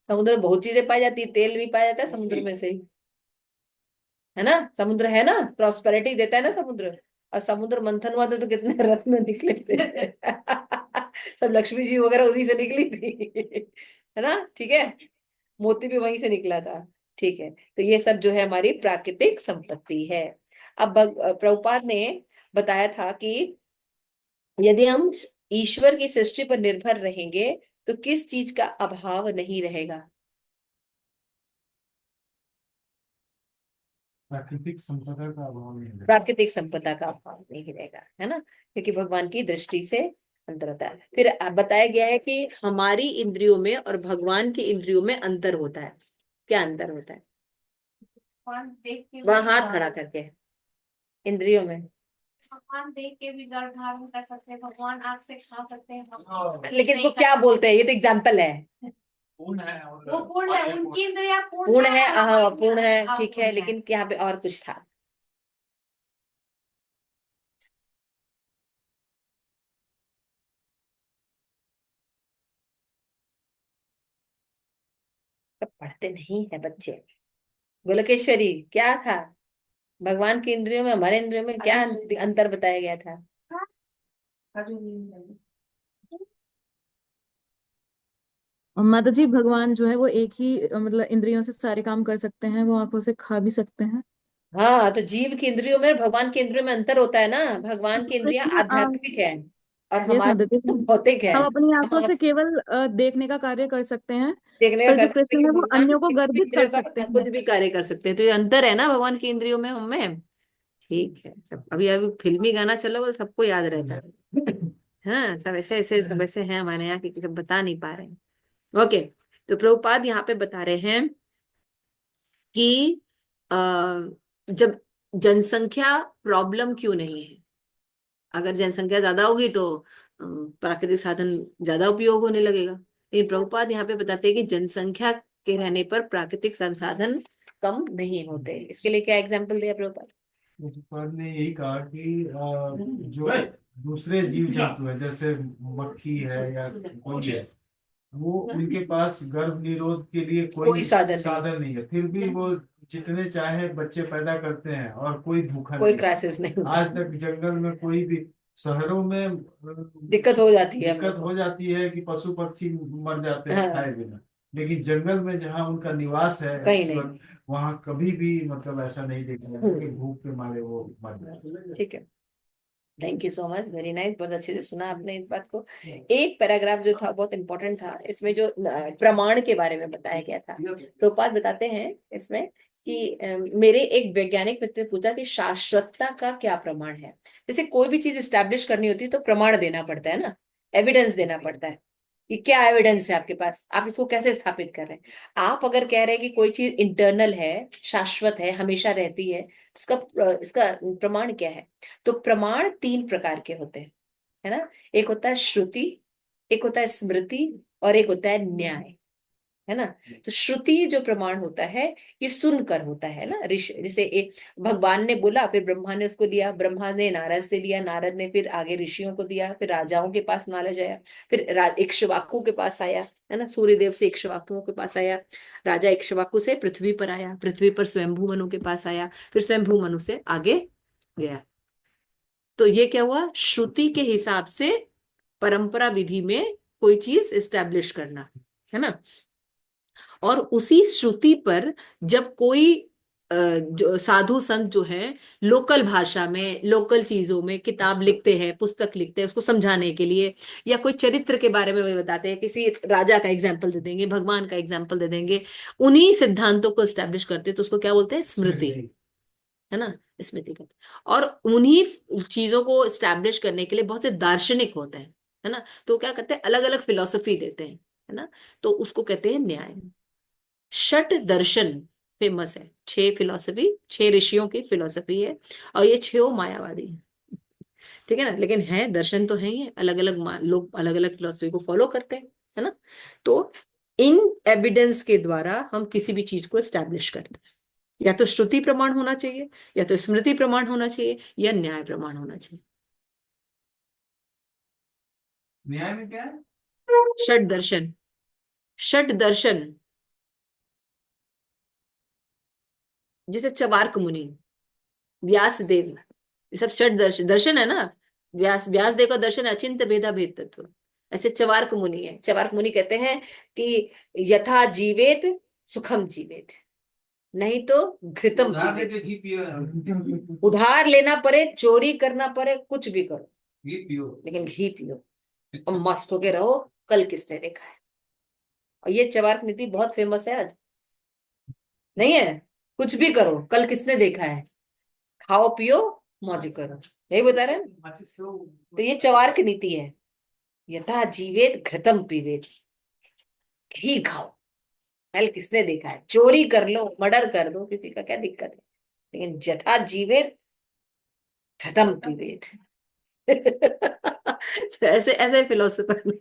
समुद्र में बहुत चीजें पाई जाती है, तेल भी पाया जाता है समुद्र में से ही, है ना। समुद्र है ना, प्रॉस्पेरिटी देता है ना समुद्र। और समुद्र मंथन हुआ तो कितने रत्न निकले थे। सब लक्ष्मी जी वगैरह उन्हीं से निकली थी, है ना। ठीक है, मोती भी वहीं से निकला था। ठीक है, तो ये सब जो है हमारी प्राकृतिक संपत्ति है। अब प्रभुपाद ने बताया था कि यदि हम ईश्वर की सृष्टि पर निर्भर रहेंगे तो किस चीज का अभाव नहीं रहेगा? प्राकृतिक संपदा का अभाव नहीं है। प्राकृतिक संपदा का अभाव नहीं रहेगा, है ना, क्योंकि भगवान की दृष्टि से अंतर होता है। फिर बताया गया है कि हमारी इंद्रियों में और भगवान की इंद्रियों में अंतर होता है। क्या अंतर होता है? भगवान देख के वहां हाथ खड़ा करके, इंद्रियों में। भगवान देख के भी गर्भ धारण कर सकते हैं, भगवान आंख से खा सकते हैं, भगवान लेकिन इसको क्या बोलते हैं, ये तो एग्जाम्पल है। पूर्ण है और वो पूर्ण है, उनकी इंद्रियां पूर्ण है, हाँ हमारी पूर्ण है, इंद्रियां ठीक है, अपूर्ण लेकिन यहाँ पे और कुछ था। तो पढ़ते नहीं है बच्चे। गोलकेश्वरी, क्या था भगवान की इंद्रियों में हमारे इंद्रियों में क्या अंतर बताया गया था? और माता जी, भगवान जो है वो एक ही मतलब इंद्रियों से सारे काम कर सकते हैं, वो आंखों से खा भी सकते हैं। हाँ, तो जीव की इंद्रियों में और भगवान की इंद्रियों में अंतर होता है ना। भगवान की इंद्रियां कृष्ण आध्यात्मिक है और यस हमारा माता जी, भौतिक है। हम अपनी आंखों हम से केवल देखने का कार्य कर सकते हैं, देखने का पर कर जो सकते कृष्ण हैं है कि वो भगवान अन्यों को किसी भी गर्वित कर इंद्रियों सकते का हैं। कुछ भी कार्य कर सकते हैं, तो ये अंतर है ना भगवान की इंद्रियों में हमें। ठीक है, सब अभी अभी फिल्मी गाना चला वो सबको याद रहता है। हाँ, सब ऐसे ऐसे सब ऐसे हैं हमारे यहाँ की सब बता नहीं पा रहे हैं। ओके, तो प्रभुपाद यहाँ पे बता रहे हैं कि अ, जब जनसंख्या प्रॉब्लम क्यों नहीं है, अगर जनसंख्या ज्यादा होगी तो प्राकृतिक साधन ज्यादा उपयोग होने लगेगा। लेकिन प्रभुपाद यहाँ पे बताते हैं कि जनसंख्या के रहने पर प्राकृतिक संसाधन कम नहीं होते। इसके लिए क्या एग्जाम्पल दिया प्रभुपाद? पर ने यही कहा कि जो दूसरे जीव जंतु है जैसे मक्खी है या कोई है, वो उनके पास गर्भ निरोध के लिए कोई कोई साधन नहीं, साधन नहीं है, फिर भी वो जितने चाहे बच्चे पैदा करते हैं और कोई भूखा कोई नहीं। क्राइसिस नहीं होता। आज तक जंगल में कोई भी, शहरों में दिक्कत हो जाती है हम दिक्कत लोग हो जाती है कि पशु पक्षी मर जाते को। हैं हाँ, खाए बिना, लेकिन जंगल में जहाँ उनका निवास है कहीं उस नहीं। वक्त, वहाँ कभी भी मतलब ऐसा नहीं देखा जाता कि भूख के मारे वो मर जाए। ठीक है, thank you so much, very nice, बहुत अच्छे से सुना आपने इस बात को। एक पैराग्राफ जो था बहुत इंपॉर्टेंट था, इसमें जो प्रमाण के बारे में बताया गया था। प्रभुपाद बताते हैं इसमें कि मेरे एक वैज्ञानिक मित्र ने पूछा कि शाश्वतता का क्या प्रमाण है। जैसे कोई भी चीज स्टैब्लिश करनी होती है तो प्रमाण देना पड़ता है ना, एविडेंस देना पड़ता है कि क्या एविडेंस है आपके पास, आप इसको कैसे स्थापित कर रहे हैं। आप अगर कह रहे हैं कि कोई चीज इंटरनल है, शाश्वत है, हमेशा रहती है, तो इसका प्रमाण क्या है। तो प्रमाण तीन प्रकार के होते हैं, है ना। एक होता है श्रुति, एक होता है स्मृति, और एक होता है न्याय, है ना। तो श्रुति जो प्रमाण होता है ये सुनकर होता है ना। ऋषि जैसे एक भगवान ने बोला, फिर ब्रह्मा ने उसको दिया, ब्रह्मा ने नारद से लिया, नारद ने फिर आगे ऋषियों को दिया, फिर राजाओं के पास नॉलेज आया, फिर इक्ष्वाकु के पास आया, है ना। सूर्यदेव से इक्ष्वाकुओं के पास आया, राजा इक्ष्वाकु से पृथ्वी पर आया, पृथ्वी पर स्वयंभू मनु के पास आया, फिर स्वयंभू मनु से आगे गया। तो ये क्या हुआ, श्रुति के हिसाब से परंपरा विधि में कोई चीज एस्टेब्लिश करना, है ना। और उसी श्रुति पर जब कोई जो साधु संत जो है लोकल भाषा में, लोकल चीजों में किताब लिखते हैं, पुस्तक लिखते हैं उसको समझाने के लिए, या कोई चरित्र के बारे में वो बताते हैं, किसी राजा का एग्जाम्पल दे देंगे, भगवान का एग्जाम्पल दे देंगे, उन्हीं सिद्धांतों को एस्टेब्लिश करते हैं, तो उसको क्या बोलते हैं, स्मृति, है ना, स्मृति का। और उन्हीं चीजों को एस्टेब्लिश करने के लिए बहुत से दार्शनिक होते हैं, है ना। तो क्या करते हैं, अलग अलग फिलोसफी देते हैं, है ना। तो उसको कहते हैं न्याय। षट दर्शन फेमस है, 6 फिलोसफी, 6 ऋषियों की फिलोसफी है, और ये 6 मायावादी है, ठीक है ना। लेकिन है दर्शन तो है ही, अलग अलग लोग अलग अलग फिलोसफी को फॉलो करते हैं, है ना। तो इन एविडेंस के द्वारा हम किसी भी चीज को एस्टैब्लिश करते हैं, या तो श्रुति प्रमाण होना चाहिए, या तो स्मृति प्रमाण होना चाहिए, या न्याय प्रमाण होना चाहिए। न्याय में क्या है? षट दर्शन, षट दर्शन, जैसे चवार्क मुनि, व्यास देव, ये सब षट दर्शन दर्शन है ना। व्यास देव का दर्शन है अचिंत्य भेदा भेद तत्व। ऐसे चवार्क मुनि है, चवार्क मुनि कहते हैं कि यथा जीवेत सुखम जीवेत, नहीं तो घृतम उधार पीवेत। लेके घी पियो। उधार लेना पड़े, चोरी करना पड़े, कुछ भी करो, घी पियो। लेकिन घी पियो और मस्त होके रहो, कल किसने देखा है। और ये चवार्क नीति बहुत फेमस है आज, नहीं है, कुछ भी करो, कल किसने देखा है, खाओ पियो मौज करो, यही बता रहे हैं ना? माचिस लो। तो ये चवार्क नीति है, यथा जीवेत घृतम पीवेत, घी खाओ, कल किसने देखा है, चोरी कर लो, मर्डर कर दो, किसी का क्या दिक्कत है, लेकिन यथा जीवेत घृतम पीवेत। तो ऐसे ऐसे फिलोसफर समझ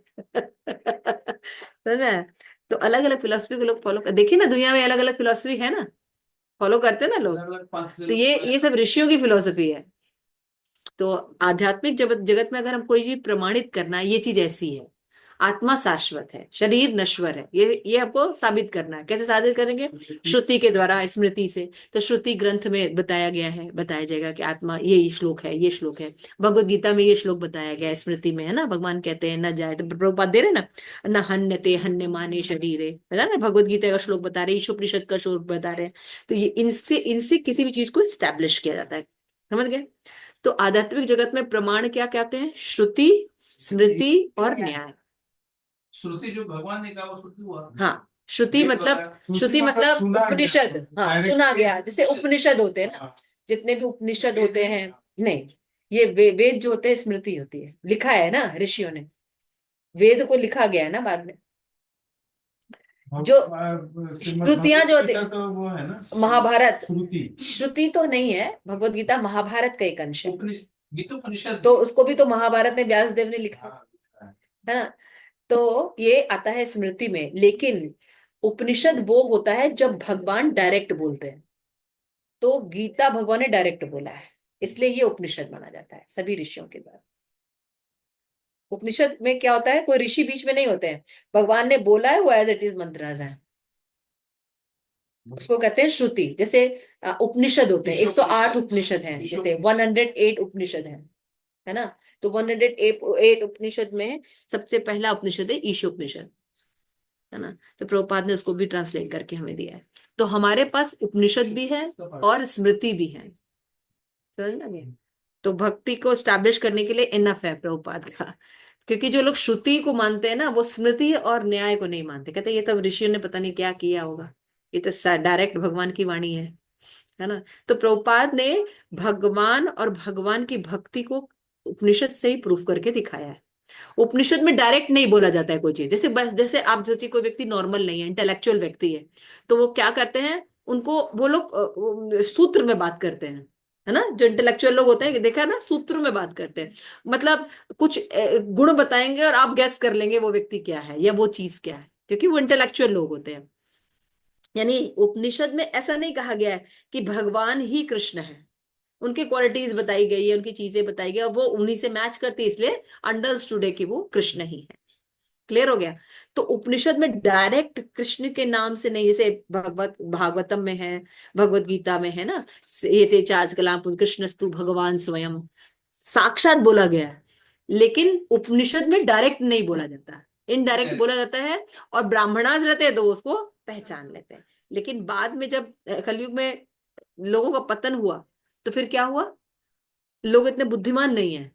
में आया? तो अलग अलग फिलोसफी को लोग फॉलो कर, देखिए ना दुनिया में अलग अलग फिलोसफी है ना, फॉलो करते हैं ना लोग। अलग अलग 5 तो ये सब ऋषियों की फिलोसफी है। तो आध्यात्मिक जगत जगत में अगर हम कोई चीज प्रमाणित करना है, ये चीज ऐसी है, आत्मा शाश्वत है, शरीर नश्वर है, ये हमको साबित करना है। कैसे साबित करेंगे, श्रुति के द्वारा, स्मृति से। तो श्रुति ग्रंथ में बताया गया है, बताया जाएगा कि आत्मा, ये श्लोक है, ये श्लोक है, भगवत गीता में ये श्लोक बताया गया है, स्मृति में, है ना। भगवान कहते हैं न जाए, तो प्रभुपाद दे रहे ना, न हन्यते हन्य माने शरीरे, है ना, भगवत गीता का श्लोक बता रहे, ईशोपनिषद का श्लोक बता रहे हैं। तो ये इनसे इनसे किसी भी चीज को स्टैब्लिश किया जाता है, समझ गए। तो आध्यात्मिक जगत में प्रमाण क्या कहते हैं, श्रुति, स्मृति और न्याय। श्रुति जो भगवान ने कहा वो श्रुति हुआ। हाँ, श्रुति वेद मतलब, वगैरह। श्रुति मतलब सुना गया, उपनिषद, हाँ direct सुना से- गया, जैसे उपनिषद होते हैं ना, जितने भी उपनिषद होते हैं, नहीं, ये वेद जो होते हैं स्मृति होती है, लिखा है ना ऋषियों ने, वेद को लिखा गया है ना बाद में। जो श्रीमद् श्रुतियां जो भगवद गीता तो वो है ना, महाभारत, श्रुति। श्रुति तो नहीं है, भगवत गीता महाभारत का एक अंश है, गीतोपनिषद। तो उसको भी तो महाभारत में व्यास देव ने लिखा है ना। तो ये आता है स्मृति में, लेकिन उपनिषद वो होता है जब भगवान डायरेक्ट बोलते हैं, तो गीता भगवान ने डायरेक्ट बोला है, इसलिए ये उपनिषद माना जाता है सभी ऋषियों के द्वारा। उपनिषद में क्या होता है, कोई ऋषि बीच में नहीं होते हैं, भगवान ने बोला है, वो एज इट इज मंत्राज है, उसको कहते हैं श्रुति। जैसे उपनिषद होते हैं, 108 उपनिषद हैं, जैसे 108 उपनिषद हैं, है ना। तो 108 उपनिषद में सबसे पहला उपनिषद है ईशोपनिषद, है ना। तो प्रभुपाद ने उसको भी ट्रांसलेट करके हमें दिया है। तो हमारे पास उपनिषद भी है और स्मृति भी है, समझ लगे। तो भक्ति को स्टैब्लिश करने के लिए इनफ है प्रभुपाद का। क्योंकि जो लोग श्रुति को मानते हैं ना, वो स्मृति और न्याय को नहीं मानते, कहते ये तो ऋषियों ने पता नहीं क्या किया होगा, ये तो डायरेक्ट भगवान की वाणी है ना। तो प्रभुपाद ने भगवान और भगवान की भक्ति को उपनिषद से ही प्रूफ करके दिखाया है। उपनिषद में डायरेक्ट नहीं बोला जाता है कोई चीज। जैसे बस, जैसे आप सोचिए कोई व्यक्ति नॉर्मल नहीं है, इंटेलेक्चुअल व्यक्ति है, तो वो क्या करते हैं, उनको वो लोग सूत्र में बात करते हैं, है ना। जो इंटेलेक्चुअल लोग होते हैं, देखा है ना, सूत्र में बात करते हैं। मतलब कुछ गुण बताएंगे और आप गैस कर लेंगे वो व्यक्ति क्या है या वो चीज क्या है, क्योंकि वो इंटेलेक्चुअल लोग होते हैं। यानी उपनिषद में ऐसा नहीं कहा गया है कि भगवान ही कृष्ण है, उनकी क्वालिटीज बताई गई है, उनकी चीजें बताई गई और वो उन्हीं से मैच करती है, इसलिए अंडरस्टूड है कि वो कृष्ण ही है। क्लियर हो गया। तो उपनिषद में डायरेक्ट कृष्ण के नाम से नहीं, जैसे भागवतम में है, भगवत गीता में है ना, ये ते चाज कलाम कृष्णस्तु भगवान स्वयं, साक्षात बोला गया है। लेकिन उपनिषद में डायरेक्ट नहीं बोला जाता, इनडायरेक्ट बोला जाता है, और ब्राह्मणास रहते हैं तो वो उसको पहचान लेते हैं। लेकिन बाद में जब कलयुग में लोगों का पतन हुआ, तो फिर क्या हुआ, लोग इतने बुद्धिमान नहीं है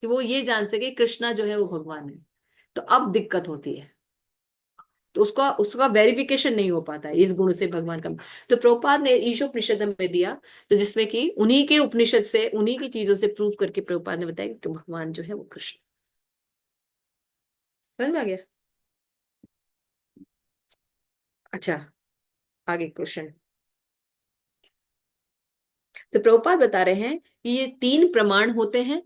कि वो ये जान सके कृष्णा जो है वो भगवान है। तो अब दिक्कत होती है, तो उसका उसका वेरिफिकेशन नहीं हो पाता है इस गुण से भगवान का। तो प्रभुपाद ने ईशोपनिषद में दिया, तो जिसमें कि उन्हीं के उपनिषद से, उन्हीं की चीजों से प्रूव करके प्रभुपाद ने बताया कि भगवान जो है वो कृष्ण। समझ में आ गया। अच्छा, आगे क्वेश्चन। तो प्रभुपाद बता रहे हैं कि ये 3 प्रमाण होते हैं,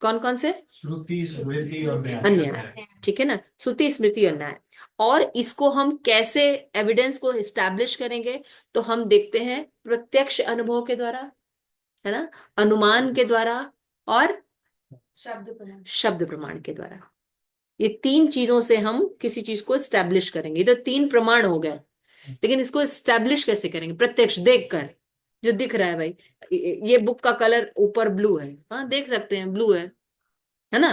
कौन कौन से, श्रुति स्मृति और अन्याय, ठीक है ना, श्रुति स्मृति और न्याय। और इसको हम कैसे एविडेंस को एस्टैब्लिश करेंगे, तो हम देखते हैं प्रत्यक्ष अनुभव के द्वारा, है ना, अनुमान के द्वारा और शब्द प्रमाण के द्वारा। ये 3 चीजों से हम किसी चीज को एस्टैब्लिश करेंगे। ये तो 3 प्रमाण हो गए, लेकिन इसको एस्टैब्लिश कैसे करेंगे, प्रत्यक्ष देखकर, जो दिख रहा है भाई, ये बुक का कलर ऊपर ब्लू है, हाँ देख सकते हैं ब्लू है ना,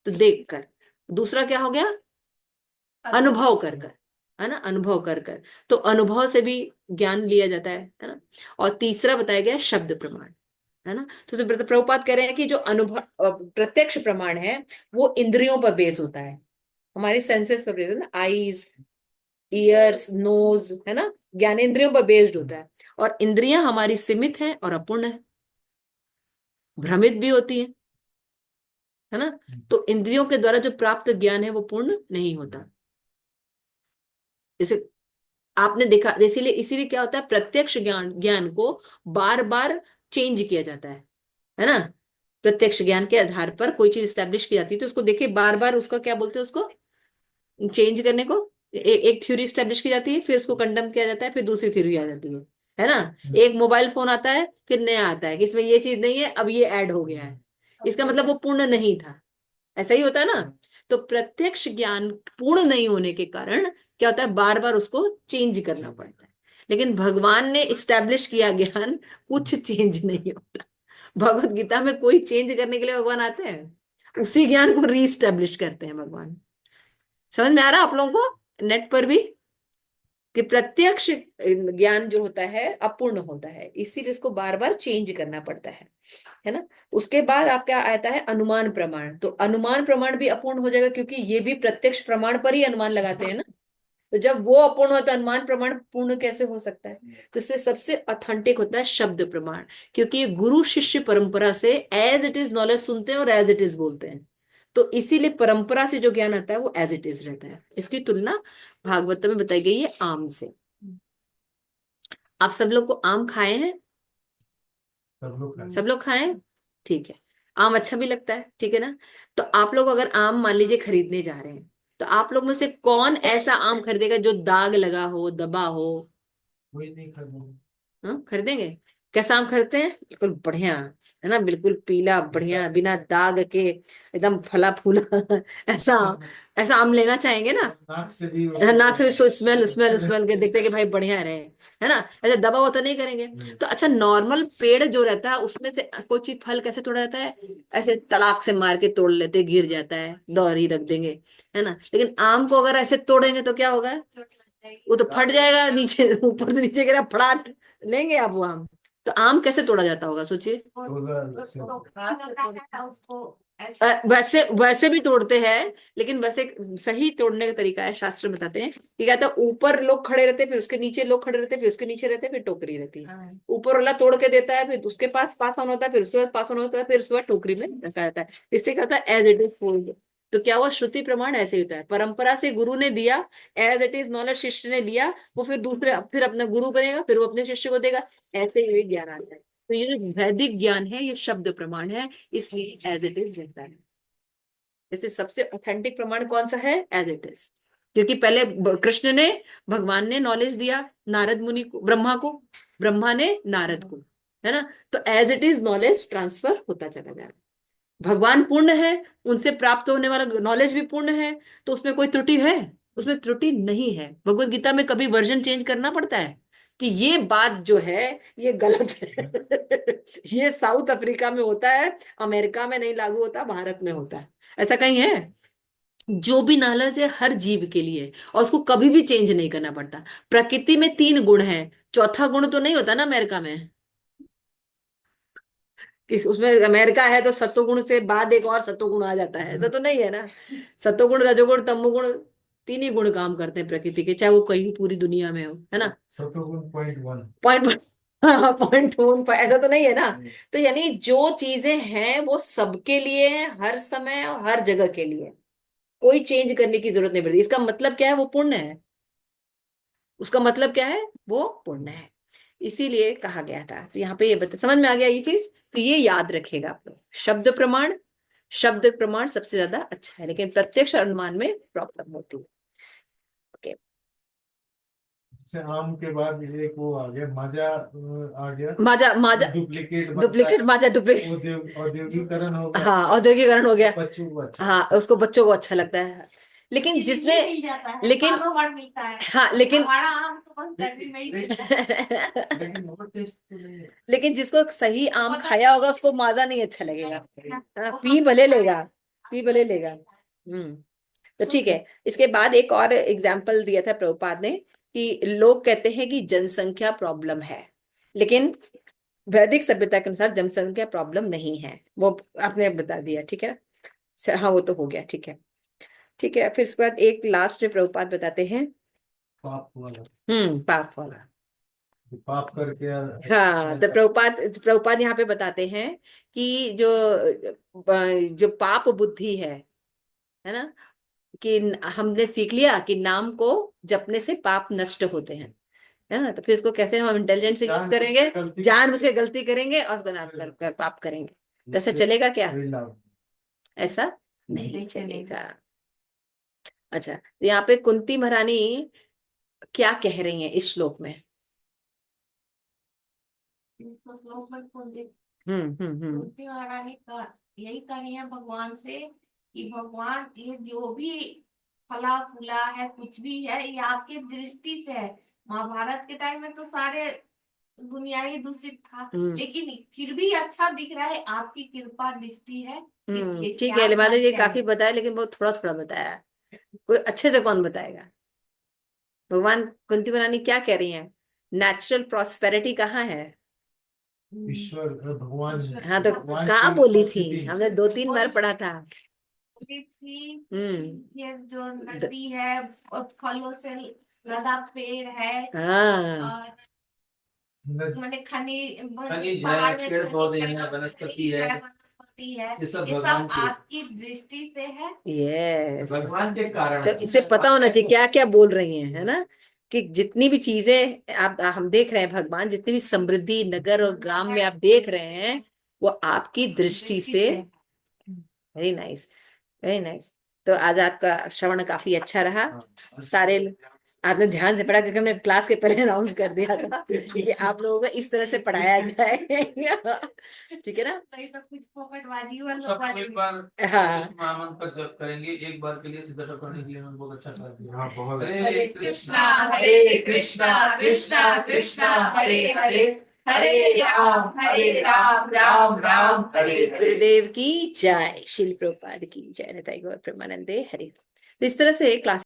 तो देखकर। दूसरा क्या हो गया, अनुभव कर कर, है ना, अनुभव कर कर, तो अनुभव से भी ज्ञान लिया जाता है ना। और तीसरा बताया गया शब्द प्रमाण, है ना। तो प्रभुपाद कह रहे हैं कि जो अनुभव प्रत्यक्ष प्रमाण है वो इंद्रियों पर बेस होता है, हमारे सेंसेस पर बेस होता है, आईज, ईयर्स, नोज, है ना, ज्ञानेंद्रियों पर बेस्ड होता है। और इंद्रियां हमारी सीमित हैं और अपूर्ण है, भ्रमित भी होती है ना। तो इंद्रियों के द्वारा जो प्राप्त ज्ञान है वो पूर्ण नहीं होता। जैसे आपने देखा, इसीलिए इसीलिए क्या होता है, प्रत्यक्ष ज्ञान ज्ञान को बार बार चेंज किया जाता है ना। प्रत्यक्ष ज्ञान के आधार पर कोई चीज स्टैब्लिश की जाती है, तो उसको देखिए बार बार, उसका क्या बोलते हैं, उसको चेंज करने को। एक थ्योरी स्टैब्लिश की जाती है, फिर उसको कंडम किया जाता है, फिर दूसरी थ्योरी आ जाती है ना। एक मोबाइल फोन आता है, फिर नया आता है कि इसमें ये चीज नहीं है, अब ये ऐड हो गया है, इसका मतलब वो पूर्ण नहीं था। ऐसा ही होता है ना। तो प्रत्यक्ष ज्ञान पूर्ण नहीं होने के कारण क्या होता है, बार बार उसको चेंज करना पड़ता है। लेकिन भगवान ने इस्टेब्लिश किया ज्ञान, कुछ चेंज नहीं होता। भगवत गीता में कोई चेंज करने के लिए भगवान आते हैं, उसी ज्ञान को रीस्टेब्लिश करते हैं भगवान। समझ में आ रहा है आप लोगों को, नेट पर भी, कि प्रत्यक्ष ज्ञान जो होता है अपूर्ण होता है, इसीलिए इसको बार बार चेंज करना पड़ता है ना। उसके बाद आप क्या आता है, अनुमान प्रमाण। तो अनुमान प्रमाण भी अपूर्ण हो जाएगा, क्योंकि ये भी प्रत्यक्ष प्रमाण पर ही अनुमान लगाते हैं ना। तो जब वो अपूर्ण होता है, अनुमान प्रमाण पूर्ण कैसे हो सकता है। तो इससे सबसे ऑथेंटिक होता है शब्द प्रमाण, क्योंकि गुरु शिष्य परंपरा से एज इट इज नॉलेज सुनते हैं और एज इट इज बोलते हैं। तो इसीलिए परंपरा से जो ज्ञान आता है वो एज इट इज रहता है। इसकी तुलना भागवत में बताई गई है आम से। आप सब लोग को आम खाए हैं, सब लोग खाए हैं, ठीक है। आम अच्छा भी लगता है, ठीक है ना। तो आप लोग अगर आम मान लीजिए खरीदने जा रहे हैं, तो आप लोग में से कौन ऐसा आम खरीदेगा जो दाग लगा हो, दबा हो, कोई नहीं खरीदेगा। हाँ खरीदेंगे। कैसा आम खरीदते हैं, बिल्कुल बढ़िया, है ना, बिल्कुल पीला बढ़िया, बिना दाग के, एकदम फला फूला ऐसा ऐसा आम लेना चाहेंगे ना। नाक से भी नाक से स्मेल स्मेल स्मेल के देखते कि भाई बढ़िया रहे, है ना। ऐसे दबा हुआ तो नहीं करेंगे। तो अच्छा, नॉर्मल पेड़ जो रहता है उसमें से कोई चीज फल कैसे तोड़ा जाता है, ऐसे तड़ाक से मार के तोड़ लेते, गिर जाता है, दौरी रख देंगे, है ना। लेकिन आम को अगर ऐसे तोड़ेंगे तो क्या होगा, वो तो फट जाएगा, नीचे ऊपर से नीचे गिरा फड़ाट, लेंगे आप वो आम, तो आम कैसे तोड़ा जाता होगा, सोचिए। उसको ऐसे वैसे वैसे भी तोड़ते हैं, लेकिन वैसे सही तोड़ने का तरीका है, शास्त्र बताते हैं कि कहता है ऊपर लोग खड़े रहते हैं, फिर उसके नीचे लोग खड़े रहते हैं, फिर उसके नीचे रहते हैं, फिर टोकरी रहती है। ऊपर वाला तोड़ के देता है, फिर उसके पास ऑन होता है, फिर उसके बाद पास ऑन होता है, फिर उसके बाद टोकरी में रखा जाता है। इससे क्या होता है, एज इट इज फोल्ड। तो क्या हुआ, श्रुति प्रमाण ऐसे ही होता है, परंपरा से गुरु ने दिया, एज इट इज नॉलेज शिष्य ने लिया, वो फिर अपना गुरु बनेगा, फिर वो अपने शिष्य को देगा, ऐसे ही ज्ञान आता है। तो ये जो वैदिक ज्ञान है ये शब्द प्रमाण है, इसलिए एज इट इज रहता है। इसलिए सबसे ऑथेंटिक प्रमाण कौन सा है, एज इट इज। क्योंकि पहले कृष्ण ने, भगवान ने नॉलेज दिया नारद मुनि को, ब्रह्मा को, ब्रह्मा ने नारद को, है ना। तो as it is knowledge transfer होता चला जा रहा है। भगवान पूर्ण है, उनसे प्राप्त होने वाला नॉलेज भी पूर्ण है, तो उसमें कोई त्रुटि है, उसमें त्रुटि नहीं है। भगवत गीता में कभी वर्जन चेंज करना पड़ता है कि ये बात जो है ये गलत है ये साउथ अफ्रीका में होता है, अमेरिका में नहीं लागू होता, भारत में होता है, ऐसा कहीं है। जो भी नॉलेज है हर जीव के लिए है, और उसको कभी भी चेंज नहीं करना पड़ता। प्रकृति में 3 गुण है, चौथा गुण तो नहीं होता ना अमेरिका में, कि उसमें अमेरिका है तो सत्वगुण से बाद एक और सत्वगुण आ जाता है, ऐसा तो नहीं है ना। सत्वगुण, रजोगुण, तमोगुण, 3 ही गुण काम करते हैं प्रकृति के, चाहे वो कहीं पूरी दुनिया में हो, है ना। सत्वगुण .1 पॉइंट हाँ, .1 ऐसा तो नहीं है ना। तो यानी जो चीजें हैं वो सबके लिए है, हर समय और हर जगह के लिए, कोई चेंज करने की जरूरत नहीं पड़ती। इसका मतलब क्या है, वो पुण्य है। उसका मतलब क्या है, वो पुण्य है। इसीलिए कहा गया था। तो यहाँ पे ये बता, समझ में आ गया ये चीज, तो ये याद रखेगा आप लोग। शब्द प्रमाण सबसे ज्यादा अच्छा है, लेकिन प्रत्यक्ष अनुमान में प्रॉब्लम होती है। ओके। से आम के बाद एक वो आ गया माजा, आ गया माजा माजा डुप्लीकेट डुप्लीकेट माजा डुप्लीकेट औद्योगिकरण हो गया, हाँ, औद्योगिकरण हो गया। बच्चों को अच्छा हाँ, उसको बच्चों को अच्छा लगता है, लेकिन जिसने, मिल जाता है, लेकिन सालों भर मिलता है। हाँ, लेकिन हमारा आम तो बस गर्मी में ही मिलता है। लेकिन वो टेस्ट तो नहीं है। लेकिन जिसको सही आम खाया होगा उसको माजा नहीं अच्छा लगेगा। हाँ, पी भले लेगा, पी भले लेगा। तो ठीक है। इसके बाद एक और एग्जाम्पल दिया था प्रभुपाद ने, कि लोग कहते हैं कि जनसंख्या प्रॉब्लम है, लेकिन वैदिक सभ्यता के अनुसार जनसंख्या प्रॉब्लम नहीं है, वो आपने बता दिया, ठीक है ना। हाँ, वो तो हो गया, ठीक है। ठीक है, फिर इसके बाद एक लास्ट में प्रभुपाद बताते हैं, पाप वाला, पाप वाला। पाप करके हाँ, तो प्रभुपाद यहाँ पे बताते हैं कि जो पाप बुद्धि है ना, कि हमने सीख लिया कि नाम को जपने से पाप नष्ट होते हैं, है ना। तो फिर इसको कैसे हम इंटेलिजेंट से यूज करेंगे, जानबूझ के गलती करेंगे और उसको नाम कर पाप करेंगे, तो ऐसा चलेगा क्या, कोई लाभ ऐसा नहीं चलेगा। अच्छा, तो यहाँ पे कुंती महारानी क्या कह रही हैं इस श्लोक में। इसको श्लोक में हम्म। कुंती महारानी का यही कह रही है भगवान से कि भगवान ये जो भी फला फूला है कुछ भी है ये आपकी दृष्टि से है। महाभारत के टाइम में तो सारे दुनिया ही दूषित था, लेकिन फिर भी अच्छा दिख रहा है, आपकी कृपा दृष्टि है, इसलिए ठीक है, आप लिमादा मत ये जाइए। काफी बताया, लेकिन बहुत थोड़ा थोड़ा बताया, कोई अच्छे से कौन बताएगा। भगवान कुंती महारानी क्या कह रही हैं, नेचुरल प्रॉस्पेरिटी कहाँ है। ईश्वर भगवान हाँ, तो भगवान कहाँ की बोली थी, उपस्थिति। हमने 2-3 बार पढ़ा था। बोली थी हम्म। ये जो नदी है और फलों से लदा पेड़ है, हाँ, और नद- मैंने खनिज पहाड़ है, में पेड़ पौधे खनिज हैं, वनस्पति खनिज है, वनस्पति है, ये सब ये भगवान सब के आपकी दृष्टि से है। यस। भगवान के कारण तो है। इसे पता होना चाहिए क्या क्या बोल रही हैं, है ना, कि जितनी भी चीजें आप हम देख रहे हैं, भगवान जितनी भी समृद्धि नगर और ग्राम में आप देख रहे हैं, वो आपकी दृष्टि से। Very nice, very nice. तो आज आपका श्रवण काफी अच्छा रहा। सारे आपने ध्यान से पढ़ा, क्योंकि हमने क्लास के पहले अनाउंस कर दिया था कि आप लोगों को इस तरह से पढ़ाया जाएगा, ठीक है ना। नहीं तो कुछ पोपटबाजी वाला सबको एक बार हाँ, महामंत्र पर जप करेंगे, एक बार के लिए सिद्ध करने के लिए मैं बहुत अच्छा कर दिया। हाँ बहुत अच्छा। हरे कृष्णा हरे कृष्णा कृष्णा कृष्णा हरे हरे हरे राम राम राम हरे हरे। गुरुदेव की जय, श्रील प्रभुपाद की जय, निताई गौर प्रेमानंदे हरि। तो इस तरह से क्लास